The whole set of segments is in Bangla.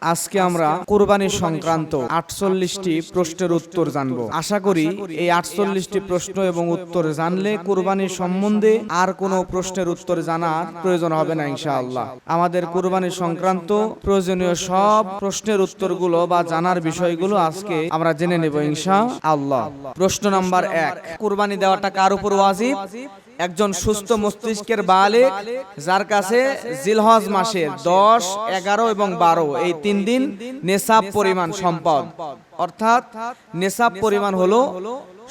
আজকে আমরা কুরবানি সংক্রান্ত ৪৮টি প্রশ্নের উত্তর জানব। আশা করি এই ৪৮টি প্রশ্ন এবং উত্তর জানলে কুরবানি সম্বন্ধে আর কোনো প্রশ্নের উত্তর জানার প্রয়োজন হবে না ইনশাআল্লাহ। আমাদের কুরবানি সংক্রান্ত প্রয়োজনীয় সব প্রশ্নের উত্তরগুলো বা জানার বিষয়গুলো আজকে আমরা জেনে নেব ইনশাআল্লাহ। প্রশ্ন নাম্বার ১, কুরবানি দেওয়াটা কার উপর ওয়াজিব? একজন সুস্থ মস্তিষ্কের বালেগ যার কাছে জিলহজ মাসের ১০, ১১ এবং ১২ এই ৩ দিন নেসাব পরিমাণ সম্পদ, অর্থাৎ নেসাব পরিমাণ হলো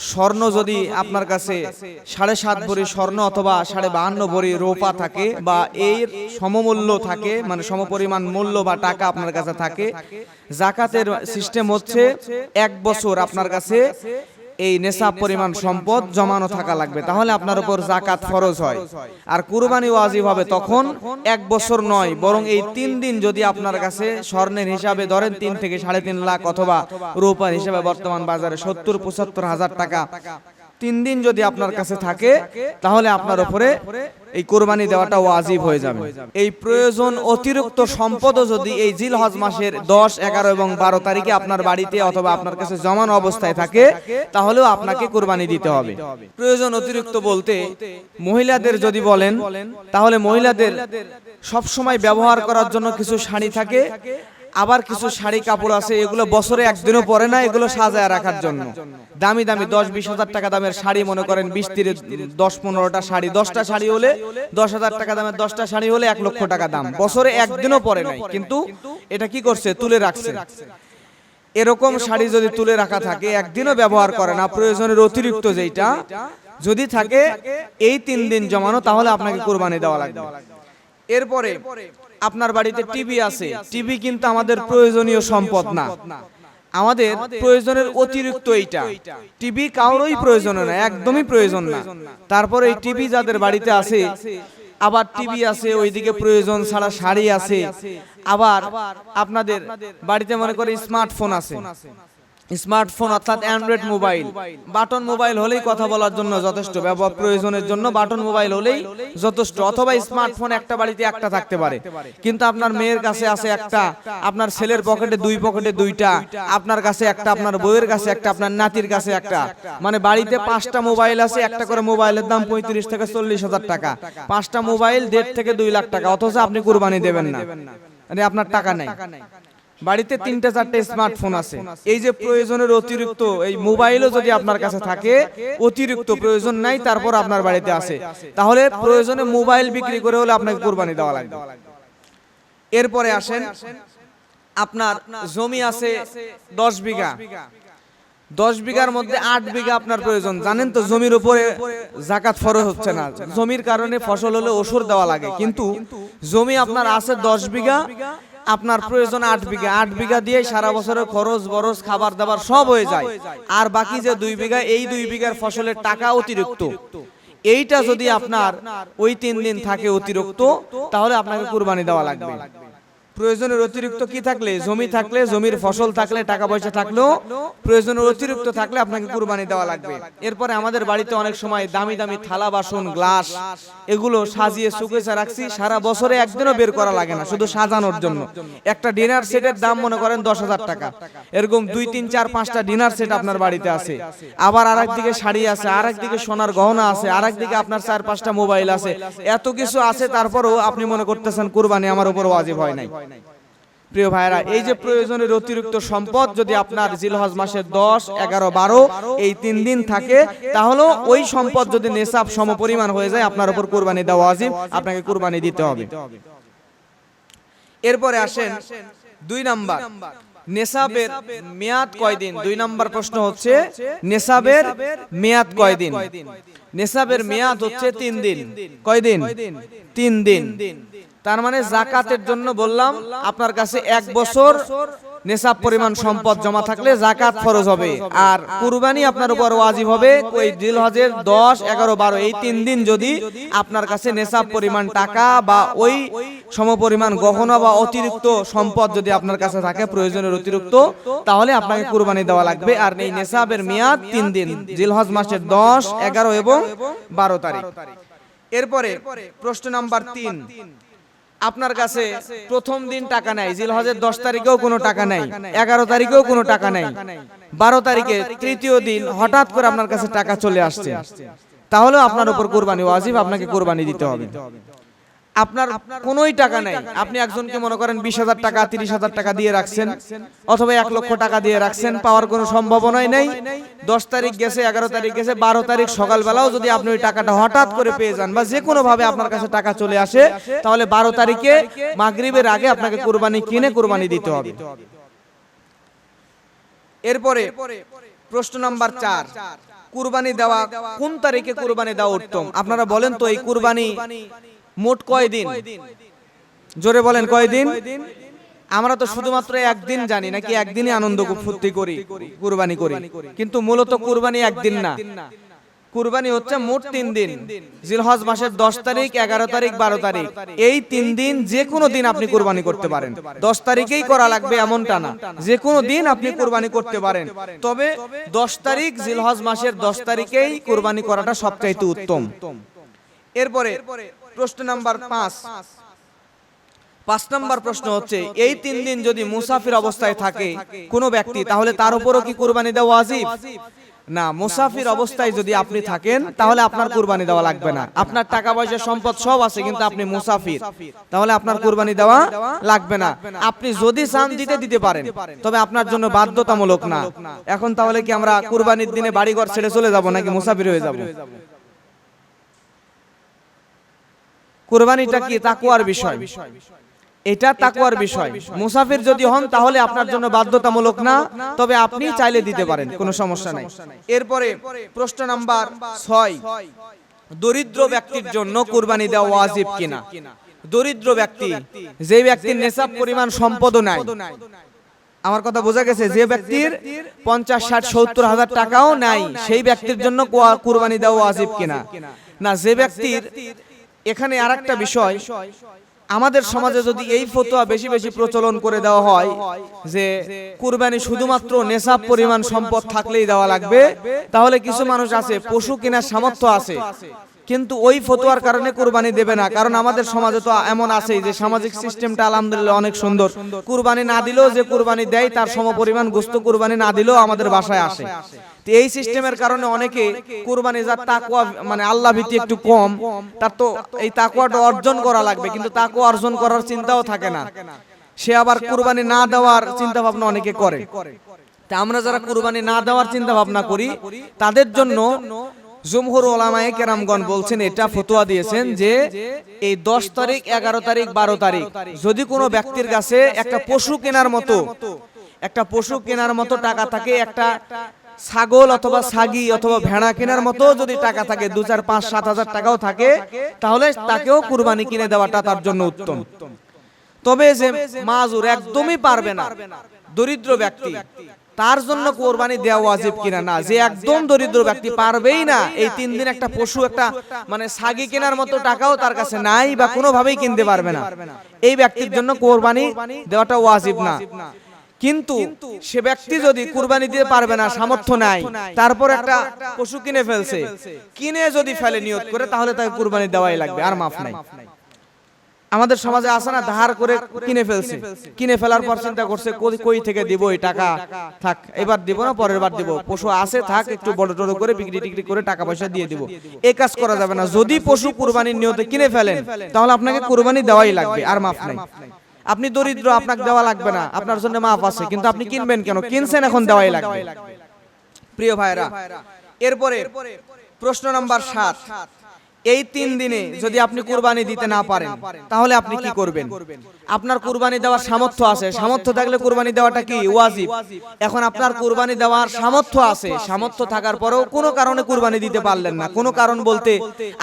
স্বর্ণ যদি আপনার কাছে ৭.৫ ভরি স্বর্ণ অথবা ৫.৫ ভরি রূপা থাকে বা এর সমমূল্য থাকে, মানে সমপরিমাণ মূল্য বা টাকা আপনার কাছে থাকে, যাকাতের সিস্টেম হচ্ছে ১ বছর আপনার কাছে এই নেসাব পরিমাণ সম্পদ জমানো থাকা লাগবে, তাহলে আপনার উপর যাকাত ফরজ হয়। আর কুরবানি ওয়াজিব হবে তখন ১ বছর নয়, বরং এই ৩ দিন যদি আপনার কাছে স্বর্ণের হিসাবে ধরেন ৩ থেকে ৩.৫ লাখ অথবা রূপার হিসাবে বর্তমান বাজারে ৭০-৭৫ হাজার টাকা, ৩ দিন যদি আপনার কাছে থাকে তাহলে আপনার উপরে এই কুরবানি দেওয়াটা ওয়াজিব হয়ে যাবে। এই প্রয়োজন অতিরিক্ত সম্পদও যদি এই জিলহজ মাসের ১০, ১১ এবং ১২ তারিখে আপনার বাড়িতে অথবা আপনার কাছে জমানো অবস্থায় থাকে তাহলেও আপনাকে কুরবানি দিতে হবে। প্রয়োজন অতিরিক্ত বলতে মহিলাদের যদি বলেন তাহলে মহিলাদের সব সময় ব্যবহার করার জন্য কিছু শাড়ি থাকে, আবার কিছু শাড়ি কাপড় আছে এগুলো বছরে একদিনও পরে না, এগুলো সাজায় রাখার জন্য। দামি দামি ১০-২০ হাজার টাকা দামের শাড়ি, মনে করেন ২০-১৫টা শাড়ি, 10টা শাড়ি হলে ১০,০০০ টাকা দামের 10টা শাড়ি হলে ১ লক্ষ টাকা দাম, বছরে একদিনও পরে নাই, কিন্তু এটা কি করছে, তুলে রাখছে। এরকম শাড়ি যদি তুলে রাখা থাকে, একদিনও ব্যবহার করে না, প্রয়োজনের অতিরিক্ত যেটা যদি থাকে এই ৩ দিন জমানো, তাহলে আপনাকে কুরবানি দেওয়া লাগবে। এরপরে আপনার বাড়িতে টিভি আছে, টিভি কিন্তু আমাদের প্রয়োজনীয় সম্পদ না, আমাদের প্রয়োজনের অতিরিক্ত এইটা। টিভি কারোরই প্রয়োজন না, একদমই প্রয়োজন না। তারপরে এই টিভি যাদের বাড়িতে আছে, আবার টিভি আছে, ওইদিকে প্রয়োজন ছাড়া শাড়ি আছে, আবার আপনাদের বাড়িতে মনে করে স্মার্টফোন আছে, স্মার্টফোন অর্থাৎ অ্যান্ড্রয়েড মোবাইল, বাটন মোবাইল হলেই কথা বলার জন্য যথেষ্ট, ব্যবহার প্রয়োজনের জন্য বাটন মোবাইল হলেই যথেষ্ট, অথবা স্মার্টফোন একটা বাড়িতে একটা থাকতে পারে। কিন্তু আপনার মেয়ের কাছে আছে একটা, আপনার ছেলের পকেটে 2 পকেটে 2টা, আপনার কাছে একটা, আপনার বউয়ের কাছে একটা, আপনার নাতির কাছে একটা, মানে বাড়িতে 5টা মোবাইল আছে, একটা করে মোবাইলের দাম ৩৫ থেকে ৪০ হাজার টাকা, 5টা মোবাইল 1.5 থেকে 2 লাখ টাকা, অথচ আপনি কুরবানি দেবেন না, মানে আপনার টাকা নাই। বাড়িতে 3-4টে স্মার্টফোন আছে, এই যে প্রয়োজনের অতিরিক্ত এই মোবাইলও যদি আপনার কাছে থাকে, অতিরিক্ত প্রয়োজন নাই তারপর আপনার বাড়িতে আছে, তাহলে প্রয়োজনে মোবাইল বিক্রি করে হলে আপনাকে কুরবানি দেওয়া লাগবে। এরপরে আসেন, আপনার জমি আছে 10 বিঘা, 10 বিঘার মধ্যে 8 বিঘা আপনার প্রয়োজন। জানেন তো জমির উপরে যাকাত ফরজ হচ্ছে না, জমির কারণে ফসল হলে ওষুধ দেওয়া লাগে, কিন্তু জমি আপনার আছে 10 বিঘা, আপনার প্রয়োজন 8 বিঘা, 8 বিঘা দিয়ে সারা বছরের খরচ বরচ খাবার দাবার সব হয়ে যায়, আর বাকি যে 2 বিঘা, এই 2 বিঘার ফসলের টাকা অতিরিক্ত, এইটা যদি আপনার ওই 3 দিন থাকে অতিরিক্ত, তাহলে আপনাকে কুরবানি দেওয়া লাগবে। প্রয়োজনের অতিরিক্ত কি থাকলে, জমি থাকলে, জমির ফসল থাকলে, টাকা পয়সা থাকলেও প্রয়োজনের অতিরিক্ত থাকলে আপনাকে কুরবানি দেওয়া লাগবে। এরপরে আমাদের বাড়িতে অনেক সময় দামি দামি থালা বাসন গ্লাস এগুলো সাজিয়ে সুকেছে রাখছি, সারা বছরে একদিনও বের করা লাগে না, শুধু সাজানোর জন্য। একটা ডিনার সেটের দাম মনে করেন 10,000 টাকা, এরকম 2, 3, 4, 5টা ডিনার সেট আপনার বাড়িতে আছে, আবার আরেকদিকে শাড়ি আছে, আরেকদিকে সোনার গহনা আছে, আরেকদিকে আপনার 4-5টা মোবাইল আছে, এত কিছু আছে, তারপরেও আপনি মনে করতেছেন কুরবানি আমার উপর ওয়াজিব হয় নাই। প্রিয় ভাইরা, এই যে প্রয়োজনের অতিরিক্ত সম্পদ যদি আপনার জিলহজ মাসের 10, 11, 12 এই 3 দিন থাকে, তাহলে ওই সম্পদ যদি নেসাব সমপরিমাণ হয়ে যায়, আপনার উপর কুরবানি দেওয়া ওয়াজিব, আপনাকে কুরবানি দিতে হবে। এরপরে আসেন 2 নাম্বার, নেসাবের মেয়াদ কয়দিন? 2 নাম্বার প্রশ্ন হচ্ছে নেসাবের মেয়াদ কয়দিন? নেসাবের মেয়াদ হচ্ছে 3 দিন। কয়দিন? 3 দিন। তার মানে যাকাতের জন্য বললাম আপনার কাছে 1 বছর নেসাব পরিমাণ সম্পদ জমা থাকলে যাকাত ফরজ হবে, আর কুরবানি আপনার উপর ওয়াজিব হবে ওই জিলহজের 10, 11, 12 এই 3 দিন যদি আপনার কাছে নেসাব পরিমাণ টাকা বা ওই সমপরিমাণ গহনা বা অতিরিক্ত সম্পদ যদি আপনার কাছে থাকে প্রয়োজনের অতিরিক্ত, তাহলে আপনাকে কুরবানি দেওয়া লাগবে। আর এই নেসাবের মেয়াদ 3 দিন, জিলহজ মাসের 10, 11 এবং 12 তারিখ। এরপরে প্রশ্ন নাম্বার 3, আপনার কাছে প্রথম দিন টাকা নাই, জিলহজের 10 তারিখেও কোনো টাকা নাই, 11 তারিখেও কোনো টাকা নাই, 12 তারিখে তৃতীয় দিন হঠাৎ করে আপনার কাছে টাকা চলে আসছে, তাহলে আপনার উপর কুরবানি ওয়াজিব, আপনাকে কুরবানি দিতে হবে। আপনার কোনোই টাকা নাই, আপনি একজনকে মনে করেন 20,000 টাকা 30,000 টাকা দিয়ে রাখছেন অথবা 1 লক্ষ টাকা দিয়ে রাখছেন, পাওয়ার কোনো সম্ভাবনাই নেই। 10 তারিখ গেছে, 11 তারিখ গেছে, 12 তারিখ সকালবেলাও যদি আপনি ওই টাকাটা হঠাৎ করে পেয়ে যান বা যে কোনো ভাবে আপনার কাছে টাকা চলে আসে, তাহলে 12 তারিখে মাগরিবের আগে আপনাকে কুরবানি কিনে কুরবানি দিতে হবে। এরপরে প্রশ্ন নাম্বার 4, কুরবানি দেওয়া কোন তারিখে কুরবানি দেওয়া উত্তম? আপনারা বলেন তো, এই কুরবানি মোট কয়দিন? জোরে বলেন কয়দিন? আমরা তো শুধুমাত্র একদিন জানি নাকি একদিনই আনন্দ ফুর্তি করি, কুরবানি করি, কিন্তু মূলত কুরবানি একদিন না, কুরবানি হচ্ছে মোট 3 দিন। জিলহজ মাসের 10 তারিখ, 11 তারিখ, 12 তারিখ, এই 3 দিন যে কোনো দিন আপনি কুরবানি করতে পারেন। 10 তারিখেই করা লাগবে এমনটা না, যে কোনো দিন আপনি কুরবানি করতে পারেন। তবে 10 তারিখ জিলহজ মাসের 10 তারিখেই কুরবানি করাটা সবচাইতে উত্তম। এরপরে প্রশ্ন নাম্বার 5 নম্বর প্রশ্ন হচ্ছে, এই 3 দিন যদি মুসাফির অবস্থায় থাকে কোনো ব্যক্তি, তাহলে তার উপরও কি কুরবানি দেওয়া ওয়াজিব? না, মুসাফির অবস্থায় যদি আপনি থাকেন তাহলে আপনার কুরবানি দেওয়া লাগবে না। আপনার টাকা পয়সা সম্পদ সব আছে কিন্তু আপনি মুসাফির, তাহলে আপনার কুরবানি দেওয়া লাগবে না। আপনি যদি চান দিতে পারেন, তবে আপনার জন্য বাধ্যতামূলক না। এখন তাহলে কি আমরা কুরবানির দিনে বাড়িঘর ছেড়ে চলে যাব নাকি মুসাফির হয়ে যাব? কুরবানিটা কি তাকওয়ার বিষয়, এটা তাকওয়ার বিষয়। মুসাফির যদি হন তাহলে আপনার জন্য বাধ্যতামূলক না, তবে আপনি চাইলে দিতে পারেন, কোনো সমস্যা নাই। এরপরে প্রশ্ন নাম্বার 6, দরিদ্র ব্যক্তির জন্য কুরবানি দেওয়া ওয়াজিব কিনা? দরিদ্র ব্যক্তি, যে ব্যক্তির নেশাব পরিমাণ সম্পদও নাই, আমার কথা বোঝা গেছে, যে ব্যক্তির 50, 60, 70 হাজার টাকাও নাই, সেই ব্যক্তির জন্য কুরবানি দেওয়া ওয়াজিব কিনা? না, যে ব্যক্তির, এখানে আরেকটা বিষয়, আমাদের সমাজে যদি এই ফতোয়া বেশি বেশি প্রচলন করে দেওয়া হয় যে কুরবানি শুধুমাত্র নেশাব পরিমাণ সম্পদ থাকলেই দেওয়া লাগবে, তাহলে কিছু মানুষ আছে পশু কেনার সামর্থ্য আছে কিন্তু ওই ফতোয়ার কারণে কুরবানি দেবে না। কারণ আমাদের সমাজে তো এমন আছে যে সামাজিক সিস্টেমটা আলহামদুলিল্লাহ অনেক সুন্দর, কুরবানি না দিলেও যে কুরবানি দেয় তার সমপরিমাণ গোশত কুরবানি না দিলেও আমাদের বাসায় আসে। তো এই সিস্টেমের কারণে অনেকে কুরবানি, যার তাকওয়া মানে আল্লাহ ভীতি একটু কম, তার তো এই তাকওয়াটা অর্জন করা লাগবে, কিন্তু তাকওয়া অর্জন করার চিন্তাও থাকে না, সে আবার কুরবানি না দেওয়ার চিন্তা ভাবনা অনেকে করে। তা আমরা যারা কুরবানি না দেওয়ার চিন্তা ভাবনা করি, তাদের জন্য জমহুর উলামায়ে কেরামগণ বলছেন, এটা ফতোয়া দিয়েছেন যে এই 10 তারিখ, 11 তারিখ, 12 তারিখ যদি কোনো ব্যক্তির কাছে একটা পশু কেনার মতো টাকা থাকে, একটা ছাগল অথবা ছাগি অথবা ভেড়া কেনার মতো যদি টাকা থাকে, 2, 4, 5, 7 হাজার টাকাও থাকে, তাহলে তাকেও কুরবানি কিনে দেওয়াটা তার জন্য উত্তম। তবে যে মাজুর একদমই পারবে না, দরিদ্র ব্যক্তি, তার জন্য কুরবানি দেওয়া ওয়াজিব কিনা? না, যে একদম দরিদ্র ব্যক্তি পারবেই না, এই 3 দিন একটা পশু, একটা মানে ছাগি কেনার মতো টাকাও তার কাছে নাই বা কোনোভাবেই কিনতে পারবে না, এই ব্যক্তির জন্য কুরবানি দেওয়াটা ওয়াজিব না। কিন্তু সে ব্যক্তি যদি কুরবানি দিতে পারবে না, সামর্থ্য নাই, তারপর একটা পশু কিনে ফেলছে, কিনে যদি ফেলে নিয়ত করে, তাহলে তাকে কুরবানি দেওয়াই লাগবে, আর মাফ নাই। আমাদের সমাজে আছে না, ধার করে কিনে ফেলছে, কিনে ফেলার পর চিন্তা করছে কই থেকে দিব এই টাকা, থাক এবার দিব না, পরের বার দিব, পশু আছে থাক, একটু বড় টড় করে বিক্রি টিক্রি করে টাকা পয়সা দিয়ে দিব। এই কাজ করা যাবে না। যদি পশু কুরবানির নিয়তে কিনে ফেলেন, তাহলে আপনাকে কুরবানি দেওয়াই লাগবে, আর মাফ নাই। আপনি দরিদ্র, আপনাকে দেওয়া লাগবে না, আপনার জন্য মাফ আছে, কিন্তু আপনি কিনবেন কেন? কিনছেন, এখন দেওয়াই লাগবে। প্রিয় ভাইরা, এরপরে প্রশ্ন নাম্বার 7, এই 3 দিনে যদি আপনি কুরবানি দিতে না পারেন, তাহলে আপনি কি করবেন? আপনার কুরবানি দেওয়ার সামর্থ্য আছে, সামর্থ্য থাকলে কুরবানি দেওয়াটা কি ওয়াজিব। এখন আপনার কুরবানি দেওয়ার সামর্থ্য আছে, সামর্থ্য থাকার পরেও কোনো কারণে কুরবানি দিতে পারলেন না, কোনো কারণ বলতে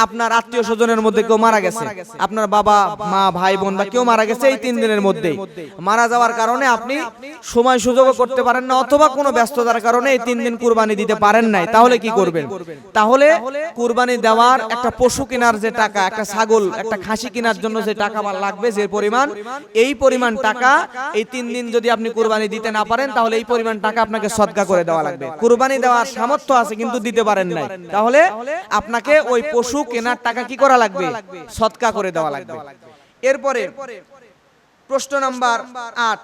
আপনার আত্মীয় স্বজনের মধ্যে কেউ মারা গেছে, আপনার বাবা মা ভাই বোন বা কেউ মারা গেছে, এই 3 দিনের মধ্যে মারা যাওয়ার কারণে আপনি সময় সুযোগও করতে পারেন না, অথবা কোনো ব্যস্ততার কারণে এই 3 দিন কুরবানি দিতে পারেন নাই, তাহলে কি করবেন? তাহলে কুরবানি দেওয়ার একটা পশু কেনার যে টাকা, একটা ছাগল, একটা খাসি কেনার জন্য যে টাকা লাগবে, যে পরিমাণ, এই পরিমাণ টাকা এই 3 দিন যদি আপনি কুরবানি দিতে না পারেন, তাহলে এই পরিমাণ টাকা আপনাকে সদকা করে দেওয়া লাগবে। কুরবানি দেওয়ার সামর্থ্য আছে কিন্তু দিতে পারেন নাই, তাহলে আপনাকে ওই পশু কেনার টাকা কি করা লাগবে? সদকা করে দেওয়া লাগবে। এরপরে প্রশ্ন নাম্বার 8,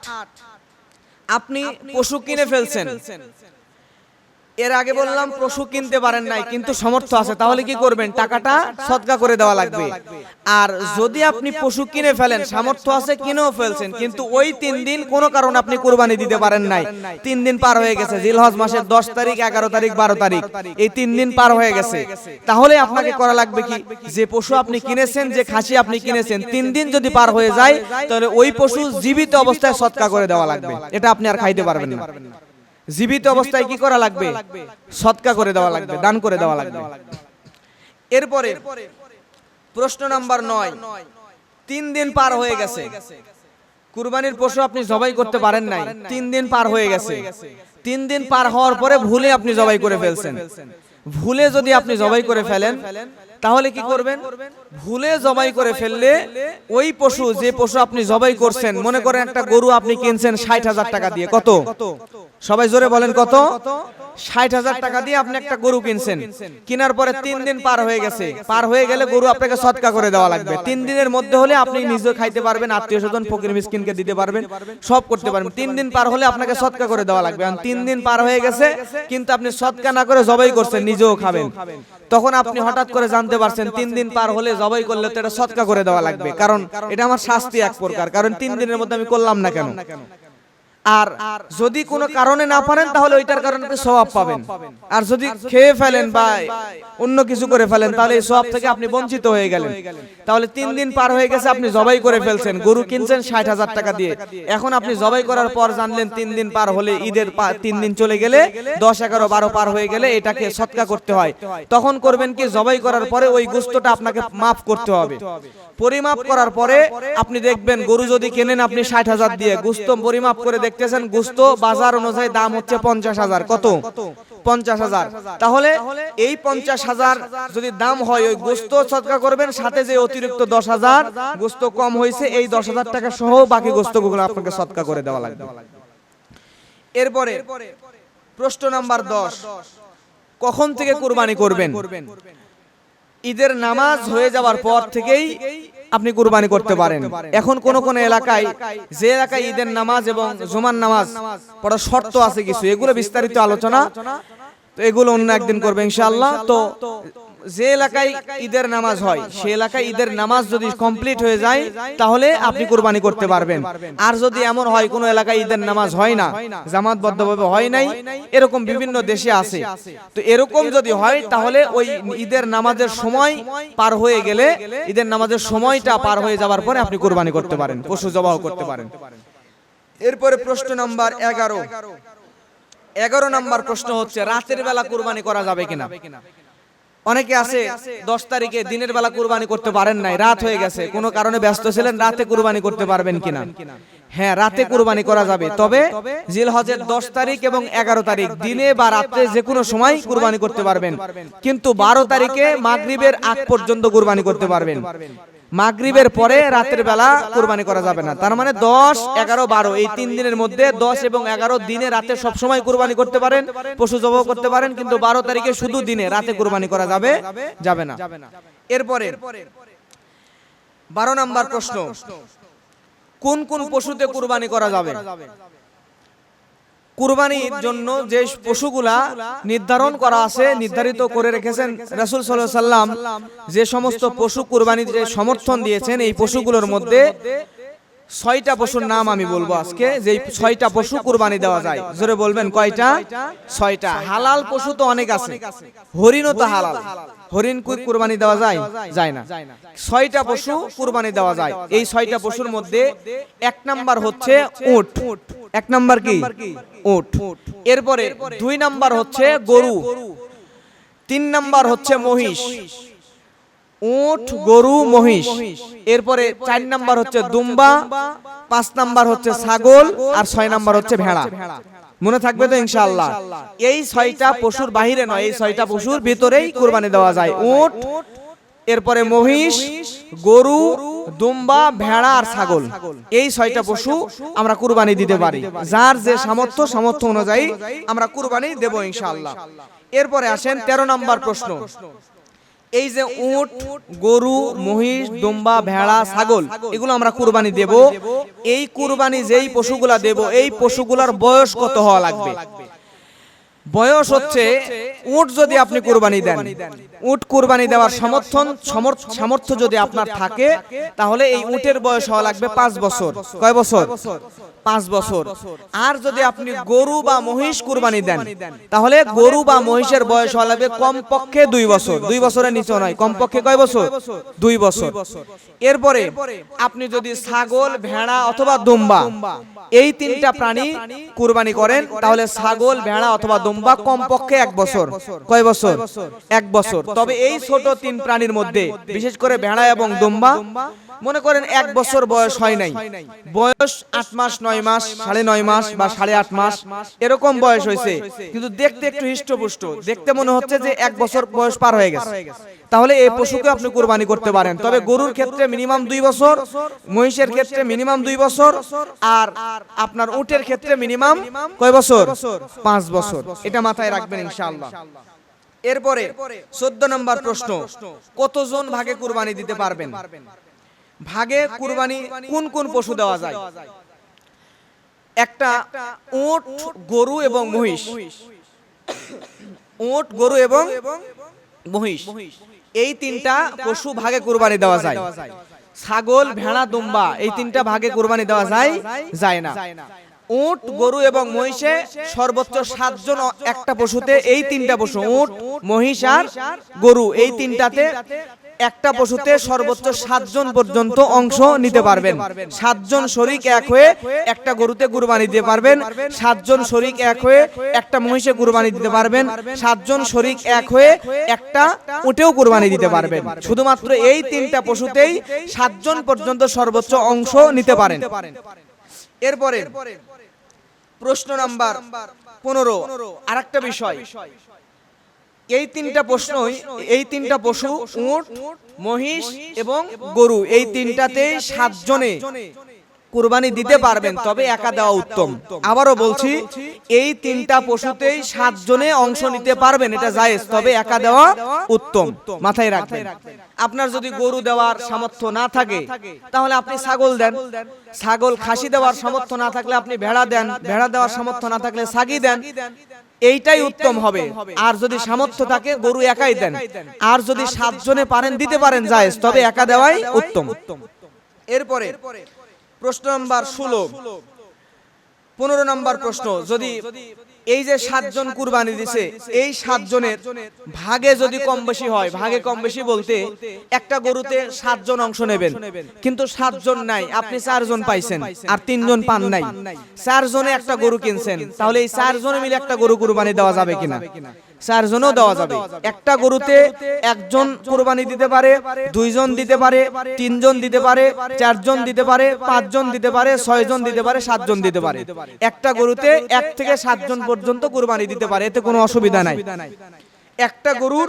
আপনি পশু কিনে ফেলছেন, এর আগে বললাম পশু কিনতে পারেন নাই কিন্তু সমর্থ আছে, তাহলে কি করবেন? টাকাটা সদকা করে দেওয়া লাগবে। আর যদি আপনি পশু কিনে ফেলেন, সামর্থ্য আছে, কিনেও ফেলছেন, কিন্তু ওই 3 দিন কোনো কারণে আপনি কুরবানি দিতে পারেন নাই, 3 দিন পার হয়ে গেছে, জিলহজ মাসের 10 তারিখ, 11 তারিখ, 12 তারিখ, এই 3 দিন পার হয়ে গেছে, তাহলে আপনাকে করা লাগবে কি? যে পশু আপনি কিনেছেন, যে খাসি আপনি কিনেছেন, 3 দিন যদি পার হয়ে যায়, তাহলে ওই পশু জীবিত অবস্থায় সদকা করে দেওয়া লাগবে। এটা আপনি আর খাইতে পারবেন না। জীবিত অবস্থায় কি করা লাগবে? সদকা করে দেওয়া লাগবে, দান করে দেওয়া লাগবে। এরপরে প্রশ্ন নাম্বার 9, 3 দিন পার হয়ে গেছে, কুরবানির পশু আপনি জবাই করতে পারেন নাই, 3 দিন পার হয়ে গেছে। 3 দিন পার হওয়ার পরে ভুলে আপনি জবাই করে ফেলছেন। ভুলে যদি আপনি জবাই করে ফেলেন, তাহলে কি করবেন? ভুলে জবাই করে ফেললে ওই পশু, যে পশু আপনি জবাই করছেন, মনে করেন একটা গরু আপনি কিনছেন 60,000 টাকা দিয়ে। কত? সবাই জোরে বলেন কত? 60,000 টাকা দিয়ে আপনি একটা গরু কিনছেন। কেনার পরে 3 দিন পার হয়ে গেছে, পার হয়ে গেলে গরু আপনাকে সদকা করে দেওয়া লাগবে। 3 দিনের মধ্যে হলে আপনি নিজে খাইতে পারবেন, আত্মীয় স্বজন, ফকির মিসকিনকে দিতে পারবেন, সব করতে পারবেন। 3 দিন পার হলে আপনাকে সদকা করে দেওয়া লাগবে। আর 3 দিন পার হয়ে গেছে কিন্তু আপনি সদকা না করে জবাই করছেন, নিজেও খাবেন, তখন আপনি হঠাৎ করে জানতে পারছেন 3 দিন পার হলে জবাই করলে তো এটা সদকা করে দেওয়া লাগবে, কারণ এটা আমার শাস্তি এক প্রকার, কারণ 3 দিনের মধ্যে আমি করলাম না কেন। আর যদি কোনো কারণে না পারেন, তাহলে ওইটার কারণে আপনি সওয়াব পাবেন। আর যদি খেয়ে ফেলেন বা অন্য কিছু করে ফেলেন, তাহলে এই সওয়াব থেকে আপনি বঞ্চিত হয়ে গেলেন। তাহলে 3 দিন পার হয়ে গেছে, আপনি জবাই করে ফেলছেন, গরু কিনছেন 60,000 টাকা দিয়ে। এখন আপনি জবাই করার পর জানলেন 3 দিন পার হলে, ঈদের 3 দিন চলে গেলে, 10, 11, 12 পার হয়ে গেলে এটাকে সদকা করতে হয়। তখন করবেন কি? জবাই করার পরে ওই গোশতটা আপনাকে মাফ করতে হবে। পরিমাপ করার পরে আপনি দেখবেন, গরু যদি কেনেন আপনি 60,000 দিয়ে, গোশত পরিমাপ করে দেখতেছেন গোশত বাজার অনুযায়ী দাম হচ্ছে 50,000। কত? 50,000। তাহলে এই 50,000 যদি দাম হয়, ওই গোশত সদকা করবেন, সাথে যে অতিরিক্ত 10,000 গোশত কম হয়েছে, এই 10,000 টাকা সহ বাকি গোশতগুলো আপনাকে সদকা করে দেওয়া লাগবে। এরপরে প্রশ্ন নাম্বার 10, কখন থেকে কুরবানি করবেন? ঈদের নামাজ হয়ে যাওয়ার পর থেকেই আপনি কুরবানি করতে পারেন। এখন কোন কোন এলাকায়, যে এলাকায় ঈদের নামাজ এবং জুমার নামাজ পড়ার শর্ত আছে কিছু, এগুলো বিস্তারিত আলোচনা, তো এগুলো অন্য একদিন করবে ইনশাআল্লাহ। তো যে এলাকায় ঈদের নামাজ হয়, সে এলাকায় ঈদের নামাজ যদি কমপ্লিট হয়ে যায়, তাহলে আপনি কুরবানি করতে পারবেন। আর যদি এমন হয় কোন এলাকায় ঈদের নামাজ হয় না, জামাতবদ্ধভাবে হয় নাই, এরকম বিভিন্ন দেশে আছে, তো এরকম যদি হয়, তাহলে ওই ঈদের নামাজের সময় পার হয়ে গেলে, ঈদের নামাজের সময়টা পার হয়ে যাওয়ার পরে আপনি কুরবানি করতে পারেন, পশু জবাহ করতে পারেন। এরপরে প্রশ্ন নাম্বার 11 নাম্বার প্রশ্ন হচ্ছে, রাতের বেলা কুরবানি করা যাবে কিনা? অনেকে আছে 10 তারিখে দিনের বেলা কুরবানি করতে পারেন নাই, রাত হয়ে গেছে, কোনো কারণে ব্যস্ত ছিলেন, রাতে কুরবানি করতে পারবেন কিনা? হ্যাঁ, রাতে কুরবানি করা যাবে, তবে জিলহজের 10 তারিখ এবং 11 তারিখ দিনে বা রাতে যে কোনো সময় কুরবানি করতে পারবেন, কিন্তু 12 তারিখে মাগরিবের আগ পর্যন্ত কুরবানি করতে পারবেন। মাগরিবের পরে রাতের বেলা কুরবানি করা যাবে না। তার মানে 10, 11, 12 এই 3 দিনের মধ্যে 10 এবং 11 দিনে রাতে সব সময় কুরবানি করতে পারেন, পশু জবাই করতে পারেন, কিন্তু 12 তারিখে শুধু দিনে, রাতে কুরবানি করা যাবে না। এরপরে 12 নাম্বার প্রশ্ন, কোন কোন পশুতে কুরবানি করা যাবে? কুরবানির জন্য যে পশুগুলা নির্ধারণ করা আছে, নির্ধারিত করে রেখেছেন রাসূল সাল্লাল্লাহু আলাইহি ওয়াসাল্লাম, যে সমস্ত পশু কুরবানিতে সমর্থন দিয়েছেন, এই পশুগুলোর মধ্যে 6টা পশুর নাম আমি বলবো আজকে, যে 6টা পশু কুরবানি দেওয়া যায়। জোরে বলবেন কয়টা? 6টা। হালাল পশু তো অনেক আছে, হরিণও তো হালাল, হরিণ কুরবানি দেওয়া যায় না। 6টা পশু কুরবানি দেওয়া যায়। এই 6টা পশুর মধ্যে 1 নাম্বার হচ্ছে উট। 1 নাম্বার কি? উট। এরপরে 2 নাম্বার হচ্ছে গরু, 3 নাম্বার হচ্ছে মহিষ। উট, গরু, মহিষ। এরপরে 4 নাম্বার হচ্ছে দুম্বা, 5 নাম্বার হচ্ছে ছাগল, আর 6 নাম্বার হচ্ছে ভেড়া। মনে থাকবে তো ইনশাআল্লাহ? এই 6টা পশুর বাহিরে নয়, এই 6টা পশুর ভিতরেই কুরবানি দেওয়া যায়। উট, এরপরে মহিষ, গরু, দুম্বা, ভেড়া আর ছাগল, এই 6টা পশু আমরা কুরবানি দিতে পারি। যার যে সামর্থ্য অনুযায়ী আমরা কুরবানি দেব ইনশাআল্লাহ। এরপরে আসেন 13 নাম্বার প্রশ্ন, এই যে উট, গরু, মহিষ, দুম্বা, ভেড়া, ছাগল এগুলো আমরা কুরবানি দেব। এই কুরবানি যেই পশুগুলা দেব এই পশুগুলার বয়স কত হওয়া লাগবে? বয়স হচ্ছে, উট যদি আপনি কুরবানি দেন, উট কুরবানি দেওয়ার সামর্থ্য যদি আপনার থাকে, তাহলে এই উটের বয়স হওয়া লাগবে 5 বছর। কয় বছর? 5 বছর। আর যদি আপনি গরু বা মহিষ কুরবানি দেন, তাহলে গরু বা মহিষের বয়স হওয়া লাগবে কমপক্ষে 2 বছর। 2 বছরের নিচে নয়, কমপক্ষে কয় বছর? 2 বছর। এরপরে আপনি যদি ছাগল, ভেড়া অথবা দুম্বা এই 3টা প্রাণী কুরবানি করেন, তাহলে ছাগল, ভেড়া অথবা দুম্বা কমপক্ষে 1 বছর। কয় বছর? 1 বছর। তবে এই ছোট 3 প্রাণীর মধ্যে বিশেষ করে ভেড়া এবং দুম্বা মনে করেন 1 বছর বয়স হয় নাই, বয়স 8 মাস, 9 মাস, 9.5 মাস বা 8.5 মাস এরকম বয়স হয়েছে, কিন্তু দেখতে একটু হৃষ্টপুষ্ট, দেখতে মনে হচ্ছে যে 1 বছর বয়স পার হয়ে গেছে, তাহলে এই পশুকে আপনি কুরবানি করতে পারেন। তবে গরুর ক্ষেত্রে মিনিমাম 2 বছর, মহিষের ক্ষেত্রে মিনিমাম 2 বছর, আর আপনার উটের ক্ষেত্রে মিনিমাম কয় বছর? 5 বছর। এটা মাথায় রাখবেন ইনশাআল্লাহ। এরপরে 14 নম্বর প্রশ্ন, কতজন ভাগে কুরবানি দিতে পারবেন? ভাগে কুরবানি কোন কোন পশু দেওয়া যায়? একটা উট, গরু এবং মহিষ। উট, গরু এবং মহিষ এই 3টা পশু ভাগে কুরবানি দেওয়া যায়। ছাগল, ভেড়া, দুম্বা এই 3টা ভাগে কুরবানি দেওয়া যায় না। উট, গরু এবং মহিষে সর্বোচ্চ 7 জন একটা পশুতে, এই 3টা পশু উট, মহিষ আর গরু এই 3টাতে একটা পশুতে সর্বোচ্চ 7 জন পর্যন্ত অংশ নিতে পারবেন। 7 জন শরীক এক হয়ে একটা গরুতে কুরবানি দিতে পারবেন, 7 জন শরীক এক হয়ে একটা মহিষে কুরবানি দিতে পারবেন, 7 জন শরীক এক হয়ে একটা উটেও কুরবানি দিতে পারবেন। শুধুমাত্র এই 3টা পশুতেই 7 জন পর্যন্ত সর্বোচ্চ অংশ নিতে পারেন। এরপরে প্রশ্ন নাম্বার 15, আরেকটা বিষয়, এই 3টা পশু উট, মহিষ এবং গরু এই 3টাতেই 7 জনে কুরবানি দিতে পারবেন, তবে একা দেওয়া উত্তম। আবারও বলছি, এই 3টা পশুতেই 7 জনে অংশ নিতে পারবেন, এটা জায়েজ, তবে একা দেওয়া উত্তম। মাথায় রাখবেন। আপনার যদি গরু দেওয়ার সামর্থ্য না থাকে তাহলে আপনি ছাগল দেন, ছাগল খাসি দেওয়ার সামর্থ্য না থাকলে আপনি ভেড়া দেন, ভেড়া দেওয়ার সামর্থ্য না থাকলে ছাগি দেন, এইটাই উত্তম হবে। আর যদি সামর্থ্য থাকে গরু একাই দেন, আর যদি 7 জনে পারেন দিতে পারেন জায়েজ, তবে একা দেওয়াই উত্তম। এরপরে প্রশ্ন নাম্বার 16, 15 নম্বর প্রশ্ন, যদি এই যে 7 জন কুরবানি দিছে, এই 7 জনের ভাগে যদি কম বেশি হয়, ভাগে কম বেশি বলতে একটা গরুতে 7 জন অংশ নেবেন, কিন্তু 7 জন নাই, আপনি 4 জন পাইছেন আর 3 জন পান নাই, 4 জনে একটা গরু কিনছেন, তাহলে এই 4 জনে মিলে একটা গরু কুরবানি দেওয়া যাবে কিনা? 4 জনও দেওয়া যাবে। একটা গরুতে 1 জন কুরবানি দিতে পারে, 2 জন দিতে পারে, 3 জন দিতে পারে, 4 জন দিতে পারে, 5 জন দিতে পারে, 6 জন দিতে পারে, 7 জন দিতে পারে। একটা গরুতে 1 থেকে 7 জন পর্যন্ত কুরবানি দিতে পারে, এতে কোনো অসুবিধা নাই। একটা গরুর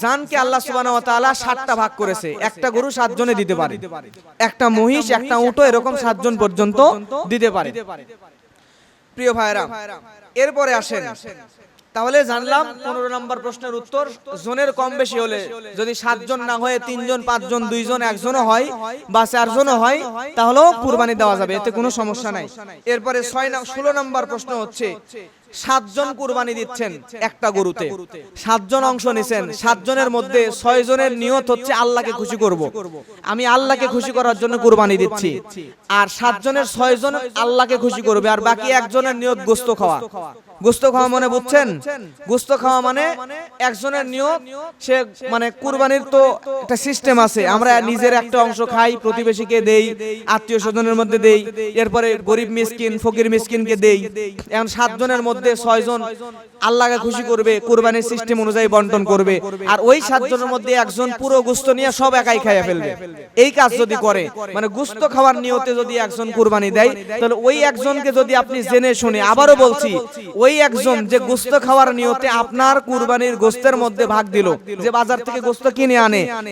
জানকে আল্লাহ সুবহানাহু ওয়া তাআলা 7টা ভাগ করেছে, একটা গরু 7 জনে দিতে পারে, একটা মহিষ, একটা উটও এরকম 7 জন পর্যন্ত দিতে পারে। প্রিয় ভাইরা, এরপরে আসেন, তাহলে জানলাম 15 নম্বর প্রশ্নের উত্তর, জনের কম বেশি হলে, যদি 7 জন না হয়ে 3 জন, 5 জন, 2 জন, 1 জনও হয় বা 4 জনও হয়, তাহলেও কুরবানি দেওয়া যাবে, এতে কোনো সমস্যা নাই। এরপরে 16 নম্বর প্রশ্ন হচ্ছে, 7 জন কুরবানি দিচ্ছেন একটা গরুতে, 7 জন অংশ নিছেন, 7 জনের মধ্যে 6 জনের নিয়ত হচ্ছে আল্লাহকে খুশি করব, আমি আল্লাহকে খুশি করার জন্য কুরবানি দিচ্ছি, আর 7 জনের 6 জন আল্লাহকে খুশি করবে, আর বাকি 1 জনের নিয়ত গোশত খাওয়া। গোশত খাওয়া মানে বুঝছেন? গোশত খাওয়া মানে একজনের নিয়ত, সে মানে কুরবানির তো একটা সিস্টেম আছে, আমরা নিজের একটা অংশ খাই, প্রতিবেশীকে দেই, আত্মীয় স্বজনের মধ্যে দেই, এরপরে গরিব মিসকিন, ফকির মিসকিনকে দেই। এখন 7 জনের মধ্যে 6 জন আল্লাহকে খুশি করবে, কুরবানির সিস্টেম অনুযায়ী বন্টন করবে, আর ওই 7 জনের মধ্যে 1 জন পুরো গোশত নিয়ে সব একাই খাইয়া ফেলবে। এই কাজ যদি করে, মানে গোশত খাওয়ার নিয়তে যদি 1 জন কুরবানি দেয়, তাহলে ওই 1 জনকে যদি আপনি জেনে শুনে, আবারও বলছি, ওই 1 জন যে গোশত খাওয়ার নিয়তে আপনার কুরবানির গোশতের মধ্যে ভাগ দিল, যে বাজার থেকে গোশত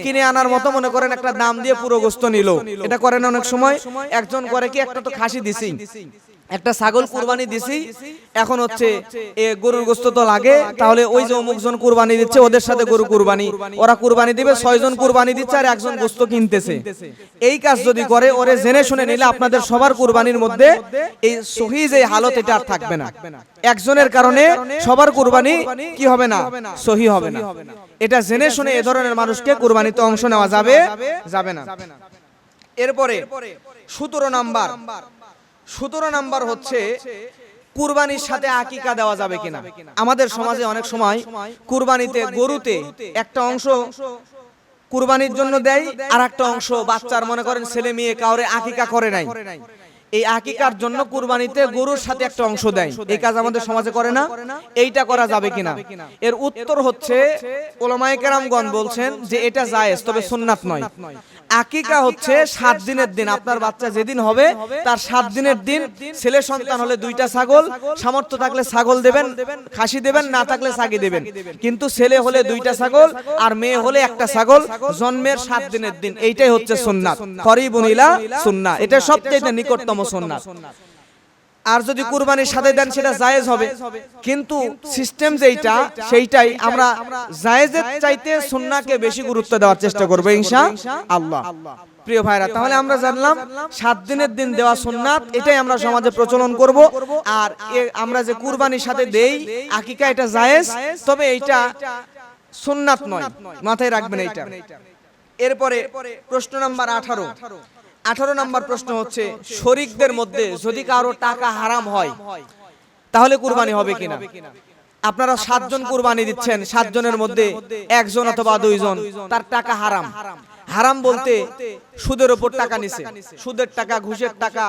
কিনে আনার মতো মনে করেন একটা দাম দিয়ে পুরো গোশত নিল, এটা করেন অনেক সময়। একজন করে কি, একটা তো খাসি দিছি, একটা ছাগল কুরবানি দিছি, এখন হচ্ছে গরুর গোস্ত তো লাগে, তাহলে ওই যে অমুক জন কুরবানি দিচ্ছে ওদের সাথে গরু কুরবানি, ওরা কুরবানি দিবে, 6 জন কুরবানি দিচ্ছে আর একজন গোস্ত কিনতেছে। এই কাজ যদি করে ওরে জেনে শুনে নিলে আপনাদের সবার কুরবানির মধ্যে এই সহি যে হালত এটা আর থাকবে না। একজনের কারণে সবার কুরবানি কি হবে না, সহি হবে না। এটা জেনে শুনে এ ধরনের মানুষকে কুরবানিতে অংশ নেওয়া যাবে না। এরপরে 17 নাম্বার হচ্ছে কুরবানির সাথে আকিকা দেওয়া যাবে কিনা। আমাদের সমাজে অনেক সময় কুরবানিতে গরুতে একটা অংশ কুরবানির জন্য দেয়, আর একটা অংশ বাচ্চার, মনে করেন ছেলে মেয়ে কাউরে আকিকা করে নাই, এই আকিকার জন্য কুরবানিতে গরুর সাথে একটা অংশ দেয়। এই কাজ আমাদের সমাজে করে না, এইটা করা যাবে কিনা। এর উত্তর হচ্ছে উলামায়ে কেরামগণ বলছেন যে এটা জায়েজ, তবে সুন্নাত নয়। আকিকা হচ্ছে 7 দিনের দিন, আপনার বাচ্চা যেদিন হবে তার 7 দিনের দিন। ছেলে সন্তান হলে 2টা ছাগল, সামর্থ্য থাকলে ছাগল দেবেন, খাসি দেবেন, না থাকলে ছাগি দেবেন। কিন্তু ছেলে হলে 2টা ছাগল আর মেয়ে হলে একটা ছাগল, জন্মের 7 দিনের দিন। এইটাই হচ্ছে সুন্নাত, করিবুন ইলা সুন্নাহ, এটা সবচেয়ে নিকটতম সুন্নাত। আর যদি কুরবানির সাথে দেন সেটা জায়েজ হবে, কিন্তু সিস্টেম যেইটা সেইটাই আমরা জায়েজের চাইতে সুন্নাহকে বেশি গুরুত্ব দেওয়ার চেষ্টা করব ইনশাআল্লাহ। প্রিয় ভাইরা, তাহলে আমরা জানলাম 7 দিনের দিন দেওয়া সুন্নাত, এটাই আমরা সমাজে প্রচলন করব। আর আমরা যে কুরবানির সাথে দেই আকিকা, এটা জায়েজ, তবে এইটা সুন্নাত নয়, মাথায় রাখবেন এইটা। এরপরে প্রশ্ন নাম্বার 18 নাম্বার প্রশ্ন হচ্ছে শরীকদের মধ্যে যদি কারো টাকা হারাম হয় তাহলে কুরবানি হবে কিনা। আপনারা 7 জন কুরবানি দিচ্ছেন, 7 জনের মধ্যে একজন অথবা 2 জন তার টাকা হারাম। হারাম বলতে সুদের উপর টাকা নিছে, সুদের টাকা, ঘুষের টাকা,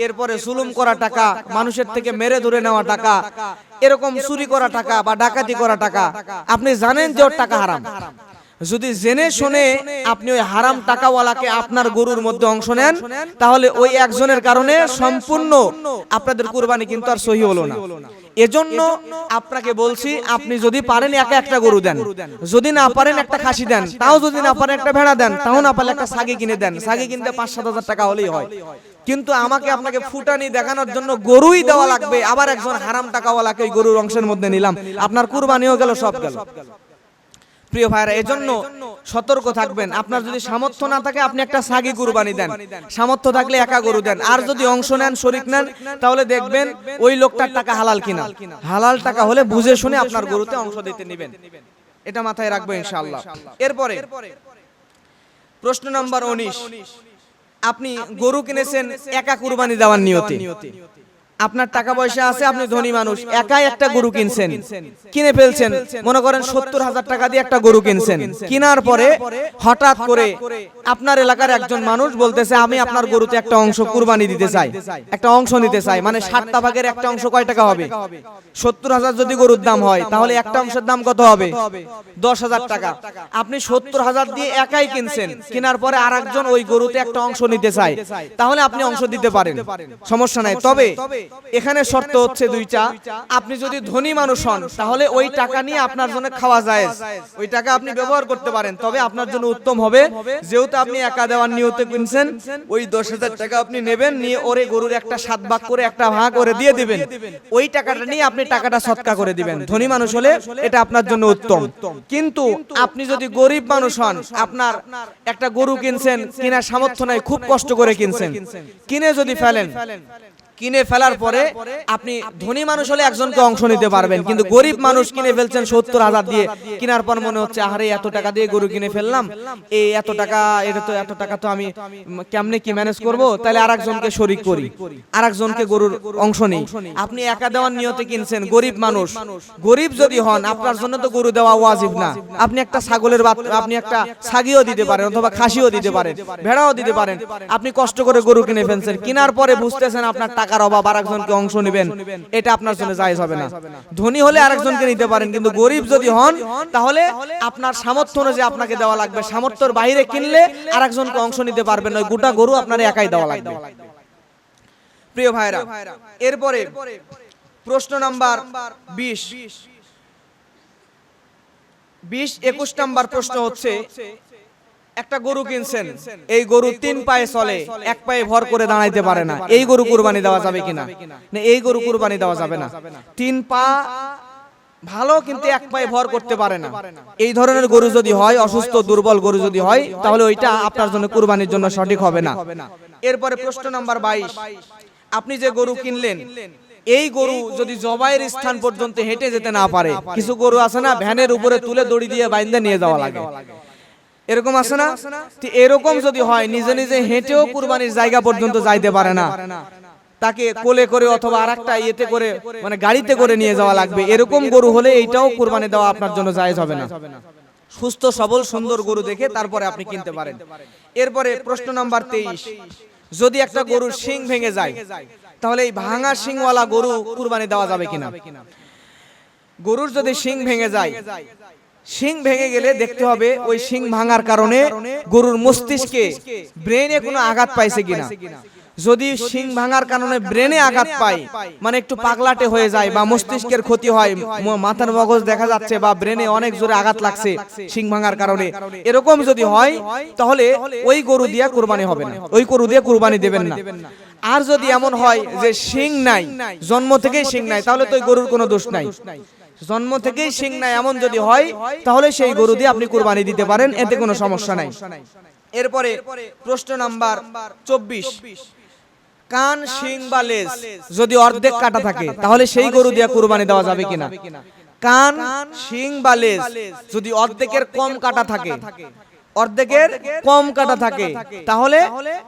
এরপরে জুলুম করা টাকা, মানুষের থেকে মেরে ধরে নেওয়া টাকা, এরকম চুরি করা টাকা বা ডাকাতি করা টাকা। আপনি জানেন যে ওর টাকা হারাম, যদি জেনে শুনে আপনি ওই হারাম টাকাওয়ালাকে আপনার গরুর মধ্যে অংশ নেন, তাহলে ওই একজনের কারণে সম্পূর্ণ আপনাদের কুরবানি কিন্তু আর সহি হলো না। এজন্য আপনাকে বলছি, আপনি যদি পারেন একা একটা গরু দেন, যদি না পারেন একটা খাসি দেন, তাও যদি না পারেন একটা ভেড়া দেন, তাও না পারলে একটা ছাগি কিনে দেন। ছাগি কিনতে 5-7 হাজার টাকা হলেই হয়। কিন্তু আমাকে আপনাকে ফুটানি দেখানোর জন্য গরুই দেওয়া লাগবে, আবার একজন হারাম টাকাওয়ালাকে ওই গরুর অংশের মধ্যে নিলাম, আপনার কুরবানিও গেল, সব গেল। প্রিয় ভাইরা, এজন্য সতর্ক থাকবেন। আপনার যদি সামর্থ্য না থাকে আপনি একটা ছাগি কুরবানি দেন, সামর্থ্য থাকলে একা গরু দেন। আর যদি অংশ নেন, শরীক নেন, তাহলে দেখবেন ওই লোকটার টাকা হালাল কিনা। হালাল টাকা হলে বুঝে শুনে আপনার গরুতে অংশ দিতে নেবেন, এটা মাথায় রাখবো ইনশাআল্লাহ। এরপরে প্রশ্ন নাম্বার 19, আপনি গরু কিনেছেন একা কুরবানি দেওয়ার নিয়তে। আপনার টাকা পয়সা আছে, আপনি ধনী মানুষ, একাই একটা গরু কিনছেন, কিনে ফেলছেন, মনে করেন 70,000 টাকা দিয়ে একটা গরু কিনছেন। কেনার পরে হঠাৎ করে আপনার এলাকার একজন মানুষ বলতেছে আমি আপনার গরুতে একটা অংশ কুরবানি দিতে চাই, একটা অংশ নিতে চাই। মানে 60টা ভাগের একটা অংশ কয় টাকা হবে? 70,000 যদি গরুর দাম হয় তাহলে একটা অংশের দাম কত হবে? 10,000 টাকা। আপনি 70,000 দিয়ে একাই কিনছেন, কেনার পরে আরেকজন ওই গরুতে একটা অংশ নিতে চায়, তাহলে আপনি অংশ দিতে পারেন, সমস্যা নাই। তবে এখানে শর্ত হচ্ছে 2টা। আপনি যদি ধনী মানুষ হন তাহলে ওই টাকা নিয়ে আপনার জন্য খাওয়া যায়, ওই টাকা আপনি ব্যবহার করতে পারেন। তবে আপনার জন্য উত্তম হবে, যেহেতু আপনি একা দেওয়ার নিয়তে কিনছেন, ওই 10,000 টাকা আপনি নেবেন, নিয়ে ওরে গরুর একটা 7 ভাগ করে একটা ভাগ করে দিয়ে দিবেন। ওই টাকাটা নিয়ে আপনি টাকাটা সদকা করে দিবেন। ধনী মানুষ হলে এটা আপনার জন্য উত্তম। কিন্তু আপনি যদি গরিব মানুষ হন, আপনার একটা গরু কিনছেন, কেনার সামর্থ্য নাই, খুব কষ্ট করে কিনছেন, কিনে যদি ফেলেন, কিনে ফেলার পরে আপনি ধনী মানুষ হলে একজনকে অংশ নিতে পারবেন, কিন্তু গরিব মানুষ কিনে ফেলছেন 70,000 দিয়ে, কেনার পর মনে হচ্ছে আরে এত টাকা দিয়ে গরু কিনে ফেললাম, এই এত টাকা তো আমি কেমনে কি ম্যানেজ করব, তাহলে আরেকজনকে শরীক করি, আরেকজনকে গরুর অংশ নেই। আপনি একা দেওয়ার নিয়তে কিনছেন, গরিব মানুষ, গরিব যদি হন আপনার জন্য তো গরু দেওয়া ওয়াজিব না। আপনি একটা ছাগলের আপনি একটা ছাগিও দিতে পারেন, অথবা খাসিও দিতে পারেন, ভেড়াও দিতে পারেন। আপনি কষ্ট করে গরু কিনে ফেলছেন, কেনার পরে বুঝতেছেন আপনার টাকার অভাব, আরেকজনকে অংশ নেবেন, এটা আপনার জন্য জায়েজ হবে না। ধনী হলে আরেকজনকে নিতে পারেন, কিন্তু গরিব যদি হন তাহলে আপনার সামর্থ্য অনুযায়ী আপনাকে দেওয়া লাগবে। সামর্থ্যের বাইরে কিনলে আরেকজনকে অংশ নিতে পারবেন না, গোটা গরু আপনার একাই দেওয়া লাগবে। প্রিয় ভাইরা, এরপরে প্রশ্ন নাম্বার 20-21 নাম্বার প্রশ্ন হচ্ছে একটা গরু কিনছেন, এই গরু 3 পায়ে চলে, 1 পায়ে ভর করে দাঁড়াইতে পারে না, এই গরু কুরবানি দেওয়া যাবে কিনা? না, এই গরু কুরবানি দেওয়া যাবে না। 3 পা ভালো কিন্তু 1 পায়ে ভর করতে পারে না, এই ধরনের গরু যদি হয়, অসুস্থ দুর্বল গরু যদি হয়, তাহলে ওইটা আপনার জন্য কুরবানির জন্য সঠিক হবে না। এরপরে প্রশ্ন নাম্বার 22, আপনি যে গরু কিনলেন, এই গরু যদি জবাইয়ের স্থান পর্যন্ত হেঁটে যেতে না পারে, কিছু গরু আছে না ভ্যানের উপরে তুলে দড়ি দিয়ে বাইন্ধে নিয়ে যাওয়া লাগে, এরকম আছে না? এরকম যদি হয়, নিজে নিজে হেঁটেও কুরবানির জায়গা পর্যন্ত যাইতে পারে না, তাকে কোলে করে অথবা আরেকটা ইয়েতে করে মানে গাড়িতে করে নিয়ে যাওয়া লাগবে, এরকম গরু হলে এইটাও কুরবানি দেওয়া আপনার জন্য জায়েজ হবে না। সুস্থ সবল সুন্দর গরু দেখে তারপরে আপনি কিনতে পারেন। এরপরে প্রশ্ন নাম্বার 23, যদি একটা গরুর শিং ভেঙে যায়, তাহলে এই ভাঙা শিংওয়ালা গরু কুরবানি দেওয়া যাবে কিনা? গরুর যদি শিং ভেঙে যায়, শিং ভেঙে গেলে দেখতে হবে ওই শিং ভাঙার কারণে গরুর মস্তিষ্কে ব্রেনে কোনো আঘাত পাইছে কিনা। যদি শিং ভাঙার কারণে ব্রেনে আঘাত পায়, মানে একটু পাগলাটে হয়ে যায় বা মস্তিষ্কের ক্ষতি হয়, মাথার মগজ দেখা যাচ্ছে বা ব্রেনে অনেক জোরে আঘাত লাগছে শিং ভাঙার কারণে, এরকম যদি হয় তাহলে ওই গরু দিয়ে কুরবানি হবে না, ওই গরু দিয়ে কুরবানি দেবেন না। আর যদি এমন হয় যে শিং নাই, জন্ম থেকেই শিং নাই, তাহলে তো ওই গরুর কোনো দোষ নাই। জন্ম থেকেই শিং নাই এমন যদি হয়, তাহলে সেই গরু দিয়ে আপনি কুরবানি দিতে পারেন, এতে কোনো সমস্যা নাই। এরপরে প্রশ্ন নাম্বার 24, কান শিং বা লেজ যদি অর্ধেক কাটা থাকে, তাহলে সেই গরু দিয়ে কুরবানি দেওয়া যাবে কিনা? কান শিং বা লেজ যদি অর্ধেকের কম কাটা থাকে, অর্ধেকের কম কাটা থাকে, তাহলে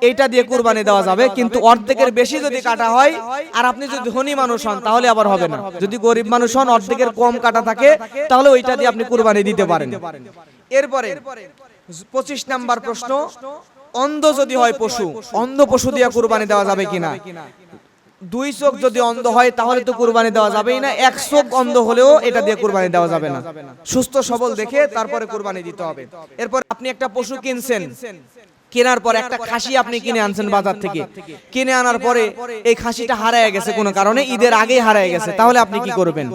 এইটা দিয়ে কুরবানি দেওয়া যাবে। কিন্তু অর্ধেকের বেশি যদি কাটা হয়, আর আপনি যদি ধনী মানুষ হন, তাহলে আবার হবে না। যদি গরিব মানুষ হন, অর্ধেকের কম কাটা থাকে, তাহলে ওইটা দিয়ে আপনি কুরবানি দিতে পারেন। এরপরে 25 নাম্বার প্রশ্ন, অন্ধ যদি হয় পশু, অন্ধ পশু দিয়ে কুরবানি দেওয়া যাবে কিনা? 2 চোখ যদি অন্ধ হয়, তাহলে তো কুরবানি দেওয়া যাবেই না। 1 চোখ অন্ধ হলেও এটা দিয়ে কুরবানি দেওয়া যাবে না। সুস্থ সবল দেখে তারপরে কুরবানি দিতে হবে। এরপর আপনি একটা পশু কিনছেন, কেনার পর একটা খাসি আপনি কিনে আনছেন বাজার থেকে, কিনে আনার পরে এই খাসিটা হারায় গেছে কোনো কারণে, ঈদের আগেই হারায় গেছে, তাহলে আপনি কি করবেন?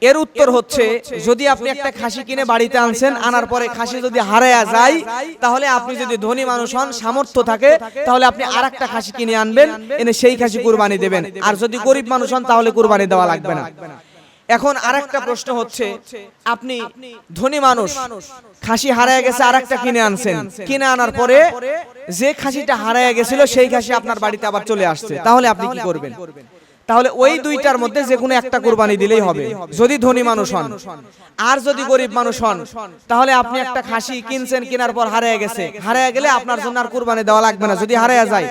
এর উত্তর হচ্ছে, যদি আপনি একটা খাসি কিনে বাড়িতে আনছেন, আনার পরে খাসি যদি হারায়া যায়, তাহলে আপনি যদি ধনী মানুষ হন, সামর্থ্য থাকে, তাহলে আপনি আরেকটা খাসি কিনে আনবেন, এনে সেই খাসি কুরবানি দেবেন। আর যদি গরিব মানুষ হন, তাহলে কুরবানি দেওয়া লাগবে না। এখন আরেকটা প্রশ্ন হচ্ছে, আপনি ধনী মানুষ, খাসি হারায় গেছে, আরেকটা কিনে আনছেন, কিনে আনার পরে যে খাসিটা হারায় গেছিল সেই খাসি আপনার বাড়িতে আবার চলে আসছে, তাহলে আপনি কি করবেন? তাহলে ওই দুইটার মধ্যে যে কোনো একটা কুরবানি দিলেই হবে, যদি ধনী মানুষ হন। আর যদি গরিব মানুষ হন, তাহলে আপনি একটা খাসি কিনছেন, কেনার পর হারিয়ে গেছে, হারিয়ে গেলে আপনার জন্য আর কুরবানি দেওয়া লাগবে না, যদি হারিয়ে যায়।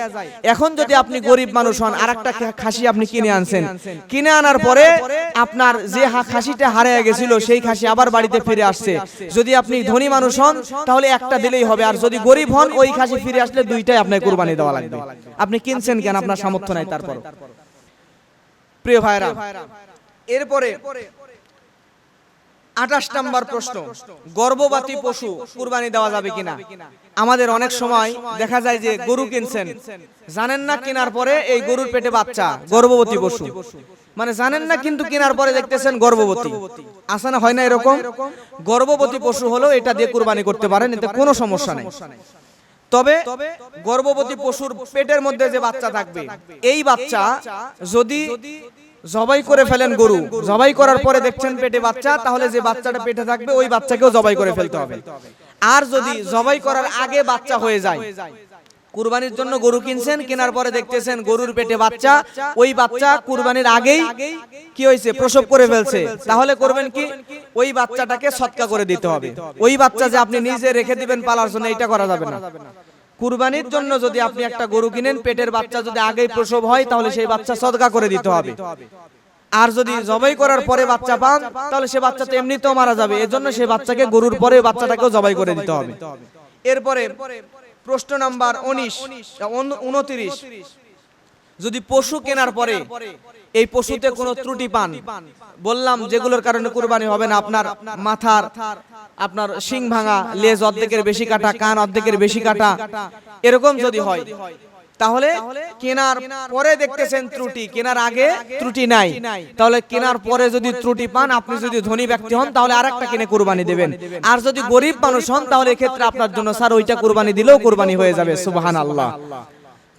এখন যদি আপনি গরিব মানুষ হন, আর একটা খাসি আপনি কিনে আনছেন, কিনে আনার পরে আপনার যে খাসিটা হারিয়ে গেছিল সেই খাসি আবার বাড়িতে ফিরে আসছে, যদি আপনি ধনী মানুষ হন, তাহলে একটা দিলেই হবে। আর যদি গরিব হন, ওই খাসি ফিরে আসলে দুইটাই আপনার কুরবানি দেওয়া লাগবে। আপনি কিনছেন কেন? আপনার সামর্থ্য নাই। তারপর প্রিয় ভাইরা, এরপরে 28 নম্বর প্রশ্ন, গর্ভবতী পশু কুরবানি দেওয়া যাবে কিনা? আমাদের অনেক সময় দেখা যায় যে গরু কিনছেন, জানেন না কেনার পরে এই গরুর পেটে বাচ্চা, গর্ভবতী পশু, মানে জানেন না কিন্তু কেনার পরে দেখতেছেন গর্ভবতী। আসে না, হয় না এরকম? গর্ভবতী পশু হলো এটা দিয়ে কুরবানি করতে পারেন, এতে কোনো সমস্যা নেই। তবে গর্ভবতী পশুর পেটের মধ্যে যে বাচ্চা থাকবে, এই বাচ্চা যদি জবাই করে ফেলেন, গরু জবাই করার পরে দেখছেন পেটে বাচ্চা, তাহলে যে বাচ্চাটা পেটে থাকবে ওই বাচ্চাকেও জবাই করে ফেলতে হবে। আর যদি জবাই করার আগে বাচ্চা হয়ে যায়, কুরবানির জন্য গরু কিনছেন, কেনার পরে দেখতেছেন গরুর পেটে বাচ্চা, ওই বাচ্চা কুরবানির আগেই কি হয়েছে, প্রসব করে ফেলছে, তাহলে করবেন কি, ওই বাচ্চাটাকে সদকা করে দিতে হবে। ওই বাচ্চা যে আপনি নিজে রেখে দিবেন পালার জন্য, এটা করা যাবে না। কুরবানির জন্য যদি আপনি একটা গরু কিনেন, পেটের বাচ্চা যদি আগেই প্রসব হয়, তাহলে সেই বাচ্চা সদকা করে দিতে হবে। আর যদি জবাই করার পরে বাচ্চা পান, তাহলে সে বাচ্চা তো এমনিতেও মারা যাবে, এজন্য সেই বাচ্চাকে গরুর পরে বাচ্চাটাকেও জবাই করে দিতে হবে। এরপরে প্রশ্ন নাম্বার 29, যদি পশু কেনার পরে এই পশুতে কোনো ত্রুটি পান, বললাম যেগুলোর কারণে কুরবানি হবে না, আপনার মাথার আপনার শিং ভাঙা, লেজ অর্ধেকের বেশি কাটা, কান অর্ধেকের বেশি কাটা, এরকম যদি হয়, তাহলে কেনার পরে দেখতেছেন ত্রুটি, কেনার আগে ত্রুটি নাই, তাহলে কেনার পরে যদি ত্রুটি পান, আপনি যদি ধনী ব্যক্তি হন তাহলে আরেকটা কিনে কুরবানি দেবেন। আর যদি গরিব মানুষ হন তাহলে এক্ষেত্রে আপনার জন্য স্যার ওইটা কুরবানি দিলেও কুরবানি হয়ে যাবে। সুবহানাল্লাহ।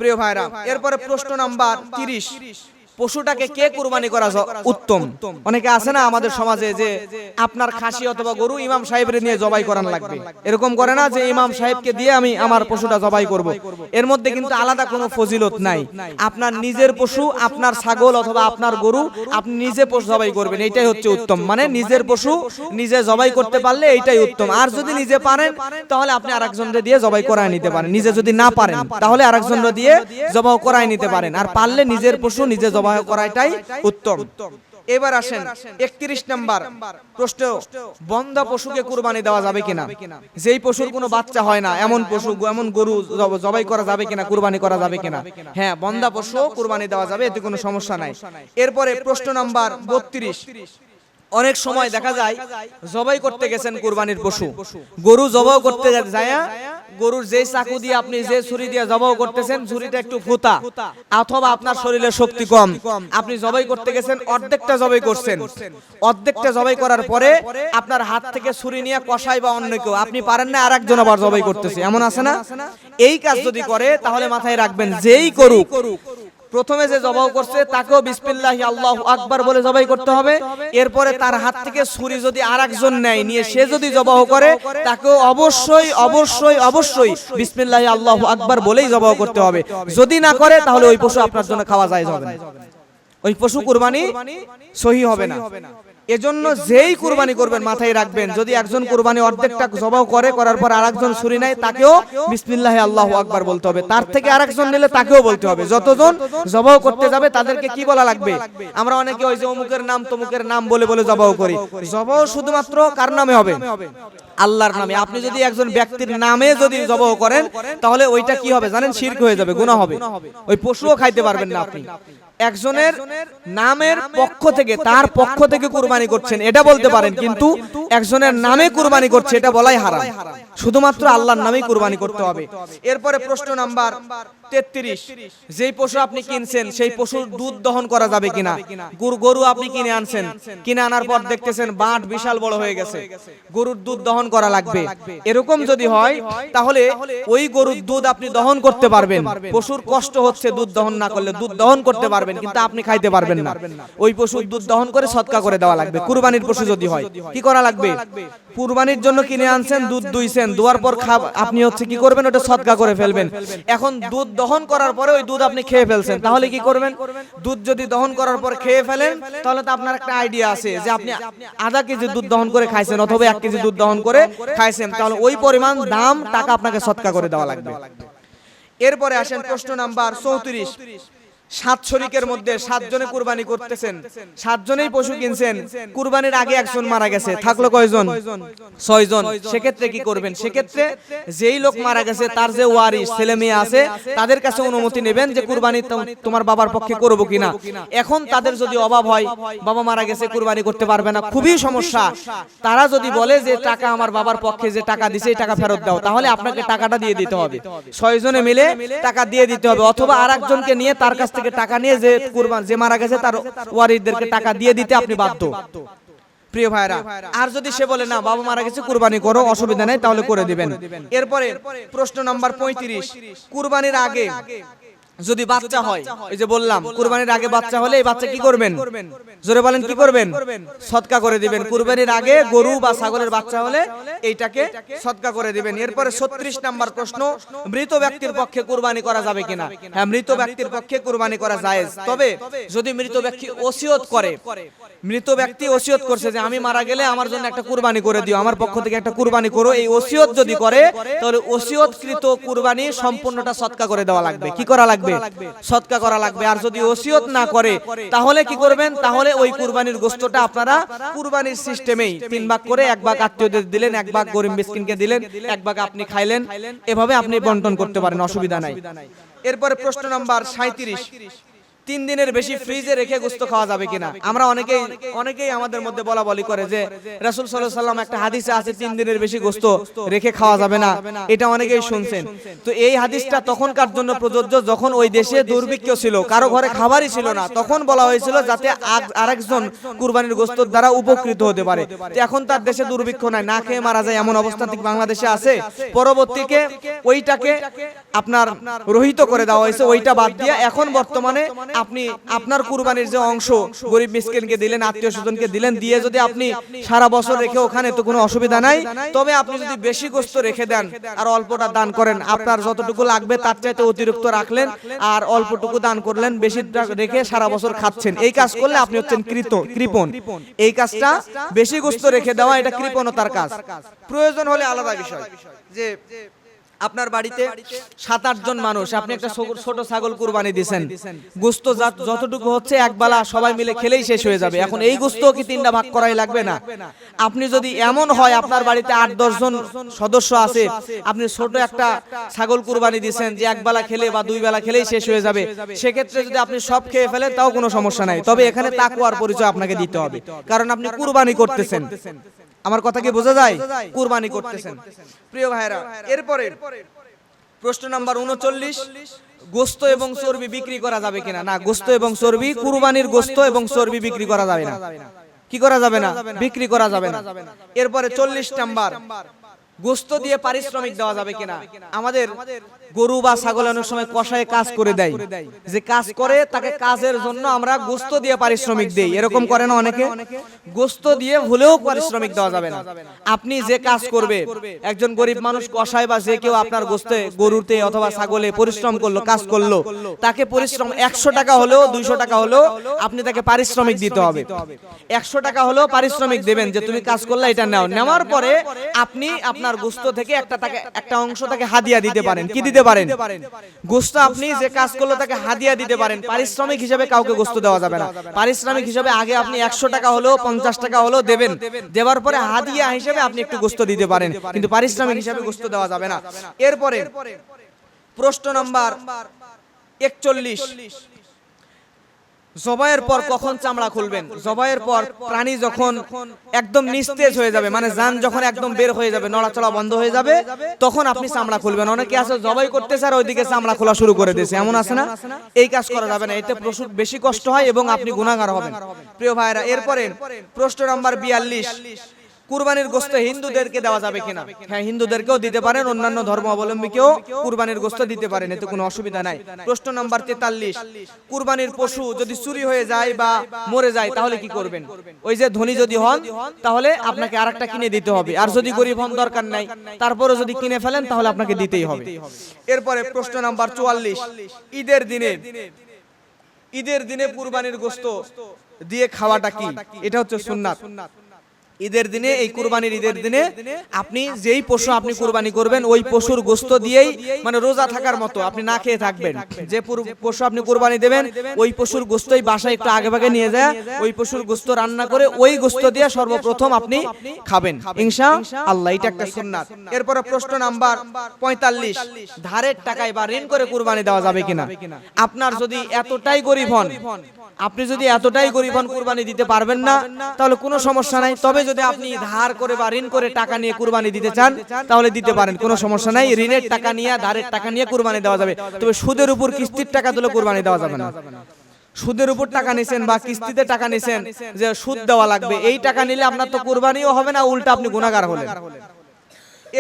প্রিয় ভাইরা, এরপরে প্রশ্ন নাম্বার 30, পশুটাকে কে কুরবানি করা উত্তম? অনেকে আছে না আমাদের সমাজে যে আপনার খাসি অথবা গরু ইমাম সাহেবের নিয়ে জবাই করান লাগবে, এরকম করে না যে ইমাম সাহেবকে দিয়ে আমি আমার পশুটা জবাই করব। এর মধ্যে কিন্তু আলাদা কোনো ফজিলত নাই। আপনার নিজের পশু, আপনার ছাগল অথবা আপনার গরু আপনি নিজে পশু জবাই করবেন, এইটাই হচ্ছে উত্তম। মানে নিজের পশু নিজে জবাই করতে পারলে এইটাই উত্তম। আর যদি নিজে পারেন তাহলে আপনি আরেকজনকে দিয়ে জবাই করায় নিতে পারেন। নিজে যদি না পারেন তাহলে আরেকজনকে দিয়ে জবাই করায় নিতে পারেন। আর পারলে নিজের পশু নিজে জবাই করাটাই উত্তম। এবার আসেন 31 নাম্বার প্রশ্ন, বন্ধা পশুকে কুরবানি দেওয়া যাবে কিনা? যেই পশুর কোনো বাচ্চা হয় না এমন পশু, এমন গরু জবাই করা যাবে কিনা, কুরবানি করা যাবে কিনা? হ্যাঁ, বন্ধা পশু কুরবানি দেওয়া যাবে, এতে কোনো সমস্যা নাই। এরপরে প্রশ্ন নাম্বার 32, অনেক সময় দেখা যায় জবাই করতে গেছেন কুরবানির পশু, গরু জবাই করতে যায়, গরুর যে চাকু দিয়ে আপনি যে ছুরি দিয়ে জবাই করতেছেন ছুরিটা একটু ফুটা অথবা আপনার শরীরে শক্তি কম, আপনি জবাই করতে গেছেন অর্ধেকটা জবাই করছেন, অর্ধেকটা জবাই করার পরে আপনার হাত থেকে ছুরি নিয়ে কষাই বা অন্য কেউ, আপনি পারেন না আরেকজন আবার জবাই করতেছে, এমন আছে না? এই কাজ যদি করে তাহলে মাথায় রাখবেন যেই করুক, প্রথমে যে জবাই করছে তাকেও বিসমিল্লাহি আল্লাহু আকবার বলে জবাই করতে হবে। এরপরে তার হাত থেকে ছুরি যদি আরেকজন নেয়, নিয়ে সে যদি জবাই করে তাকেও অবশ্যই অবশ্যই অবশ্যই বিসমিল্লাহি আল্লাহু আকবার বলেই জবাই করতে হবে। যদি না করে তাহলে ওই পশু আপনার জন্য খাওয়া যায় হবে না, ওই পশু কুরবানি সহি হবে না। এজন্য যেই কুরবানি করবেন মাথায় রাখবেন, যদি একজন কুরবানি অর্ধেকটা জবাই করে, করার পর আরেকজন ছুরি নেয়, তাকেও বিসমিল্লাহি আল্লাহু আকবার বলতে হবে। তার থেকে আরেকজন নিলে তাকেও বলতে হবে। যতজন জবাই করতে যাবে তাদেরকে কি বলা লাগবে? আমরা অনেকে ওই যে অমুকের নাম তমুকের নাম বলে বলে জবাই করি। জবাই শুধুমাত্র কার নামে হবে? আল্লাহর নামে। আপনি যদি একজন ব্যক্তির নামে যদি জবাই করেন তাহলে ওইটা কি হবে জানেন? শিরক হয়ে যাবে, গুনাহ হবে, ওই পশুও খাইতে পারবেন না আপনি। একজনের নামের পক্ষ থেকে, তার পক্ষ থেকে কুরবানি করছেন এটা বলতে পারেন, কিন্তু একজনের নামে কুরবানি করছে এটা বলাই হারাম। শুধুমাত্র আল্লাহর নামেই কুরবানি করতে হবে। এরপরে প্রশ্ন নাম্বার 33, যেই পশু আপনি কিনছেন সেই পশুর দুধ দহন করা যাবে কিনা? গরু আপনি কিনে আনছেন, কিনে আনার পর দেখতেছেন বাট বিশাল বড় হয়ে গেছে, গরুর দুধ দহন করা লাগবে। এরকম যদি হয় তাহলে ওই গরুর দুধ আপনি দহন করতে পারবেন, পশুর কষ্ট হচ্ছে দুধ দহন না করলে, দুধ দহন করতে পারবেন কিন্তু আপনি খাইতে পারবেন না। ওই পশুর দুধ দহন করে সদকা করে দেওয়া লাগবে। কুরবানির পশু যদি হয় কি করা লাগবে? কুরবানির জন্য কিনে আনছেন, দুধ দুইছেন, দুয়ার পর আপনি হচ্ছে কি করবেন? ওটা সদকা করে ফেলবেন। এখন দুধ দহন করার পরে ওই দুধ আপনি খেয়ে ফেলছেন, তাহলে কি করবেন? দুধ যদি দহন করার পর খেয়ে ফেলেন তাহলে তো আপনার একটা আইডিয়া আছে যে আপনি আধা কেজি দুধ দহন করে খাইছেন অথবা 1 কেজি দুধ দহন করে খাইছেন, তাহলে ওই পরিমাণ দাম টাকা আপনাকে সদকা করে দেওয়া লাগবে। এরপরে আসেন প্রশ্ন নাম্বার 34, 7 শরীকের মধ্যে 7 জনে কুরবানি করতেছেন, 7 জনেই পশু কিনছেন, কুরবানির আগে একজন মারা গেছে, থাকলো কয়জন? 6 জন। সেক্ষেত্রে কি করবেন? সেক্ষেত্রে যেই লোক মারা গেছে তার যে ওয়ারিস ছেলে মেয়ে আছে তাদের কাছে অনুমতি নেবেন যে কুরবানি তোমার বাবার পক্ষে করব কিনা। এখন তাদের যদি অভাব হয়, বাবা মারা গেছে কুরবানি করতে পারবে না, খুবই সমস্যা, তারা যদি বলে যে টাকা আমার বাবার পক্ষে যে টাকা দিছে এই টাকা ফেরত দাও, তাহলে আপনাকে টাকাটা দিয়ে দিতে হবে। 6 জনে মিলে টাকা দিয়ে দিতে হবে, অথবা আরেকজনকে নিয়ে তার কাছ থেকে টাকা নিয়ে যে কুরবান যে মারা গেছে তার ওয়ারিসদেরকে টাকা দিয়ে দিতে আপনি বাধ্য। প্রিয় ভাইরা, আর যদি সে বলে না বাবা মারা গেছে কুরবানি করো, অসুবিধা নেই, তাহলে করে দিবেন। এরপরে প্রশ্ন নাম্বার 35, কুরবানির আগে যদি বাচ্চা হয়, এই যে বললাম কুরবানির আগে বাচ্চা হলে এই বাচ্চা কি করবেন? জোরে বলেন কি করবেন? সদকা করে দিবেন। কুরবানির আগে গরু বা ছাগলের বাচ্চা হলে এইটাকে সদকা করে দিবেন। এরপরে 36 নাম্বার প্রশ্ন, মৃত ব্যক্তির পক্ষে কুরবানি করা যাবে কিনা? হ্যাঁ, মৃত ব্যক্তির পক্ষে কুরবানি করা জায়েজ, তবে যদি মৃত ব্যক্তি ওসিয়ত করে, মৃত ব্যক্তি ওসিয়ত করছে যে আমি মারা গেলে আমার জন্য একটা কুরবানি করে দিও, আমার পক্ষ থেকে একটা কুরবানি করো, এই ওসিয়ত যদি করে তাহলে ওসিয়তকৃত কুরবানি সম্পূর্ণটা সদকা করে দেওয়া লাগবে। কি করা লাগবে? সদকা করা লাগবে। আর যদি ওসিয়ত না করে তাহলে কি করবেন? তাহলে ওই কুরবানির গোশতটা আপনারা কুরবানির সিস্টেমেই 3 ভাগ করে 1 ভাগ আত্মীয়দের দিলেন, 1 ভাগ গরিব মিসকিনকে দিলেন, 1 ভাগ আপনি খাইলেন, এভাবে আপনি বন্টন করতে পারেন, অসুবিধা নাই। এরপরে প্রশ্ন নাম্বার 37, 3 দিনের বেশি ফ্রিজে রেখে গোশত খাওয়া যাবে কিনা? আমরা অনেকেই আমাদের মধ্যে বলা বলি করে যে রাসূল সাল্লাল্লাহু আলাইহি ওয়াসাল্লাম একটা হাদিসে আছে 3 দিনের বেশি গোশত রেখে খাওয়া যাবে না, এটা অনেকেই শুনছেন। তো এই হাদিসটা তখনকার জন্য প্রযোজ্য যখন ওই দেশে দুর্ভিক্ষ ছিল, কারো ঘরে খাবারই ছিল না, তখন বলা হয়েছিল যাতে আরেকজন কুরবানির গোশতের দ্বারা উপকৃত হতে পারে। তো এখন তার দেশে দুর্ভিক্ষ নাই, না খেয়ে মারা যায় এমন অবস্থা ঠিক বাংলাদেশে আছে। পরবর্তীতে ওইটাকে আপনার রহিত করে দেওয়া হয়েছে, ওইটা বাদ দিয়ে এখন বর্তমানে আপনি আপনার কুরবানির যে অংশ গরিব মিসকিনকে দিলেন, আত্মীয় স্বজনকে দিলেন, দিয়ে যদি আপনি সারা বছর রেখে ওখানে তো কোনো অসুবিধা নাই। তবে আপনি যদি বেশি গোশত রেখে দেন আর অল্পটা দান করেন, আপনার যতটুকু লাগবে তার চাইতে অতিরিক্ত রাখলেন আর অল্পটুকু দান করলেন, বেশি রেখে সারা বছর খাচ্ছেন, এই কাজ করলে আপনি হচ্ছেন কৃপণ। এই কাজটা বেশি গোশত রেখে দেওয়া এটা কৃপণতার কাজ। প্রয়োজন হলে আলাদা বিষয়, যে আপনার বাড়িতে 7-8 জন মানুষ, আপনি একটা ছোট ছাগল কুরবানি দিবেন, গোশত যতটুকু হচ্ছে একবেলা সবাই মিলে খেলেই শেষ হয়ে যাবে। এখন এই গোশত কি 3টা ভাগ করাই লাগবে না? আপনি যদি এমন হয় আপনার বাড়িতে 8-10 জন সদস্য আছে, আপনি ছোট একটা ছাগল কুরবানি দিবেন যে একবেলা খেলে বা 2 বেলা খেলেই শেষ হয়ে যাবে, সেক্ষেত্রে যদি আপনি সব খেয়ে ফেলেন তাও কোনো সমস্যা নাই। তবে এখানে তাকওয়ার পরিচয় আপনাকে দিতে হবে, কারণ আপনি কুরবানি করতেছেন। আমার কথা কি বোঝা যায়? কুরবানি করতেছেন। প্রিয় ভাইরা, এরপরে প্রশ্ন নাম্বার 39, গোশত এবং চর্বি বিক্রি করা যাবে কিনা? না, গোশত এবং চর্বি, কুরবানির গোশত এবং চর্বি বিক্রি করা যাবে না। কি করা যাবে না? বিক্রি করা যাবে না। এরপরে 40 নাম্বার, গোশত দিয়ে পারিশ্রমিক দেওয়া যাবে কিনা? আমাদের গরু বা ছাগল অনেক সময় কষায় কাজ করে দেয়, যে কাজ করে তাকে কাজের জন্য আমরা গোশত দিয়ে পারিশ্রমিক দেই, এরকম করে না অনেকে? গোশত দিয়ে হলেও পারিশ্রমিক দেওয়া যাবে না। আপনি যে কাজ করবে, একজন গরিব মানুষ কষায় বা যে কেউ আপনার গোশতে, গরুতে অথবা ছাগলে পরিশ্রম করলো, কাজ করলো, তাকে পরিশ্রম 100 টাকা হলেও 200 টাকা হলেও আপনি তাকে পারিশ্রমিক দিতে হবে। 100 টাকা হলেও পারিশ্রমিক দেবেন যে তুমি কাজ করলে এটা নাও। নেওয়ার পরে আপনি আপনার গোশত থেকে একটা অংশ তাকে হাদিয়া দিতে পারেন। কি দিতে পারেন? গোশত আপনি যে কাজ করলো তাকে হাদিয়া দিতে পারেন। পারিশ্রমিক হিসেবে কাউকে গোশত দেওয়া যাবে না। পারিশ্রমিক হিসেবে আগে আপনি 100 টাকা হলেও 50 টাকা হলেও দেবেন, দেওয়ার পরে হাদিয়া হিসেবে আপনি একটু গোশত দিতে পারেন, কিন্তু পারিশ্রমিক হিসেবে গোশত দেওয়া যাবে না। এরপরে প্রশ্ন নাম্বার 41, জবাইয়ের পর কখন চামড়া খুলবেন? জবাইয়ের পর প্রাণী যখন একদম নিস্তেজ হয়ে যাবে, মানে জান যখন একদম বের হয়ে যাবে, নড়াচড়া বন্ধ হয়ে যাবে, তখন আপনি চামড়া খুলবেন। অনেকে আছে জবাই করতেছে আর ওইদিকে চামড়া খোলা শুরু করে দিয়েছে, এমন আছে না? এই কাজ করা যাবে না, এতে পশুর বেশি কষ্ট হয় এবং আপনি গুনাহগার হবেন। প্রিয় ভাইরা, এরপরে প্রশ্ন নাম্বার 42, কুরবানির গোশত হিন্দুদেরকে দেওয়া যাবে কিনা? হ্যাঁ, হিন্দুদেরকেও দিতে পারেন, অন্যান্য ধর্ম অবলম্বীকেও কুরবানির গোশত দিতে পারেন, এতে কোনো অসুবিধা নাই। প্রশ্ন নাম্বার 43, কুরবানির পশু যদি চুরি হয়ে যায় বা মরে যায় তাহলে কি করবেন? ওই যে ধনী যদি হন তাহলে আপনাকে আরেকটা কিনে দিতে হবে, আর যদি গরিব হন দরকার নাই, তারপরে যদি কিনে ফেলেন তাহলে আপনাকে দিতেই হবে। এরপরে প্রশ্ন নাম্বার 44, ঈদের দিনে কুরবানির গোশত দিয়ে খাওয়াটা কি? এটা হচ্ছে সুন্নাত। ঈদের দিনে, এই কুরবানির ঈদের দিনে আপনি যেই পশু আপনি কুরবানি করবেন ওই পশুর গোশত দিয়েই, মানে রোজা থাকার মতো আপনি না খেয়ে থাকবেন। যে পশু আপনি কুরবানি দেবেন ওই পশুর গোশতই বাসায় একটু আগে ভাগে নিয়ে যায়, ওই পশুর গোশত রান্না করে ওই গোশত দিয়ে সর্বপ্রথম আপনি খাবেন ইনশাআল্লাহ। এটা একটা সুন্নাত। এরপরে প্রশ্ন নাম্বার 45, ধারের টাকায় বা ঋণ করে কুরবানি দেওয়া যাবে কিনা? আপনার যদি এতটাই গরিব হন, কুরবানি দিতে পারবেন না, তাহলে কোনো সমস্যা নাই। তবে যদি আপনি ধার করে বা ঋণ করে টাকা নিয়ে কুরবানি দিতে চান তাহলে দিতে পারেন, কোনো সমস্যা নাই। ঋণের টাকা নিয়ে, ধারের টাকা নিয়ে কুরবানি দেওয়া যাবে, তবে সুদের উপর কিস্তির টাকা তুলে কুরবানি দেওয়া যাবে না। সুদের উপর টাকা নিছেন বা কিস্তিতে টাকা নিছেন যে সুদ দেওয়া লাগবে, এই টাকা নিলে আপনার তো কুরবানিও হবে না, উল্টা আপনি গুনাহগার হলেন।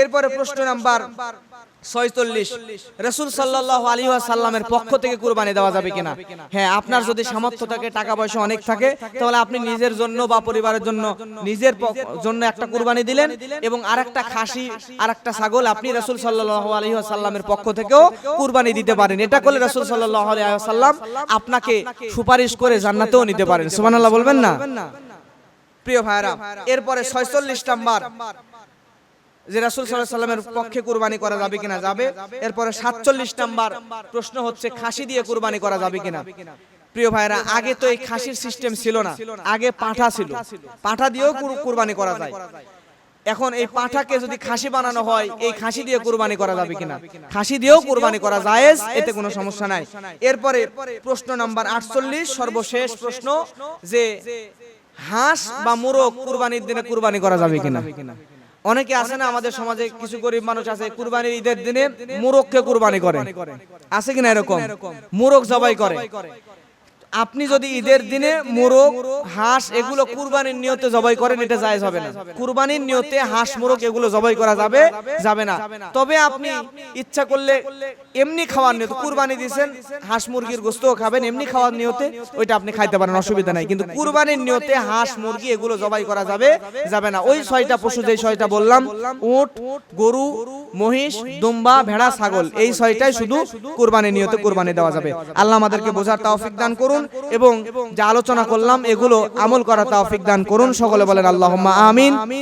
এরপরে প্রশ্ন নাম্বার 46, রাসূল সাল্লাল্লাহু আলাইহি ওয়াসাল্লামের পক্ষ থেকে কুরবানি দেওয়া যাবে কিনা? হ্যাঁ, আপনার যদি সামর্থ্য থাকে, টাকা পয়সা অনেক থাকে, তাহলে আপনি নিজের জন্য বা পরিবারের জন্য, নিজের জন্য একটা কুরবানি দিলেন এবং আরেকটা খাসি, আরেকটা ছাগল আপনি রাসূল সাল্লাল্লাহু আলাইহি ওয়াসাল্লামের পক্ষ থেকেও কুরবানি দিতে পারেন। এটা করলে রাসূল সাল্লাল্লাহু আলাইহি ওয়াসাল্লাম আপনাকে সুপারিশ করে জান্নাতেও নিতে পারেন। সুবহানাল্লাহ বলবেন না? প্রিয় ভাইরা, এরপরে 46 নাম্বার, যে রাসূল সাল্লাল্লাহু আলাইহি ওয়াসাল্লামের পক্ষে কুরবানি করা যাবে কিনা? যাবে। এরপরে 47 নাম্বার প্রশ্ন হচ্ছে, খাসি দিয়ে কুরবানি করা যাবে কিনা? প্রিয় ভাইরা, আগে তো এই খাসির সিস্টেম ছিল না, আগে পাঠা ছিল, পাঠা দিয়েও কুরবানি করা যায়। এখন এই পাঁঠাকে যদি খাসি বানানো হয়, এই খাসি দিয়ে কুরবানি করা যাবে কিনা? খাসি দিয়েও কুরবানি করা জায়েজ, এতে কোনো সমস্যা নাই। এরপরে প্রশ্ন নাম্বার 48, সর্বশেষ প্রশ্ন, যে হাঁস বা মোরগ কুরবানির দিনে কুরবানি করা যাবে কিনা? অনেকে আছে না আমাদের সমাজে, কিছু গরিব মানুষ আছে কুরবানির ঈদের দিনে মোরগকে কুরবানি করে, আছে কিনা এরকম? মোরগ জবাই করে। আপনি যদি ঈদের দিনে মোরগ, হাঁস এগুলো কুরবানির নিয়তে জবাই করেন, এটা জায়েজ হবে না। কুরবানির নিয়তে হাঁস, মোরগ এগুলো জবাই করা যাবে না। তবে আপনি ইচ্ছা করলে এমনি খাওয়ার নিয়তে কুরবানি দিয়েছেন, হাঁস মুরগির গোশতও খাবেন, এমনি খাওয়ার নিয়তে ওইটা আপনি খাইতে পারেন, অসুবিধা নাই। কিন্তু কুরবানির নিয়তে হাঁস, মুরগি এগুলো জবাই করা যাবে না। ওই 6টা পশু, যেই 6টা বললাম, উট, গরু, মহিষ, দুম্বা, ভেড়া, ছাগল, এই 6টাই শুধু কুরবানির নিয়তে কুরবানি দেওয়া যাবে। আল্লাহ আমাদেরকে বোঝার তৌফিক দান করুন এবং যা আলোচনা করলাম এগুলো আমল করার তৌফিক দান করুন। সকলে বলেন আল্লাহুম্মা আমিন।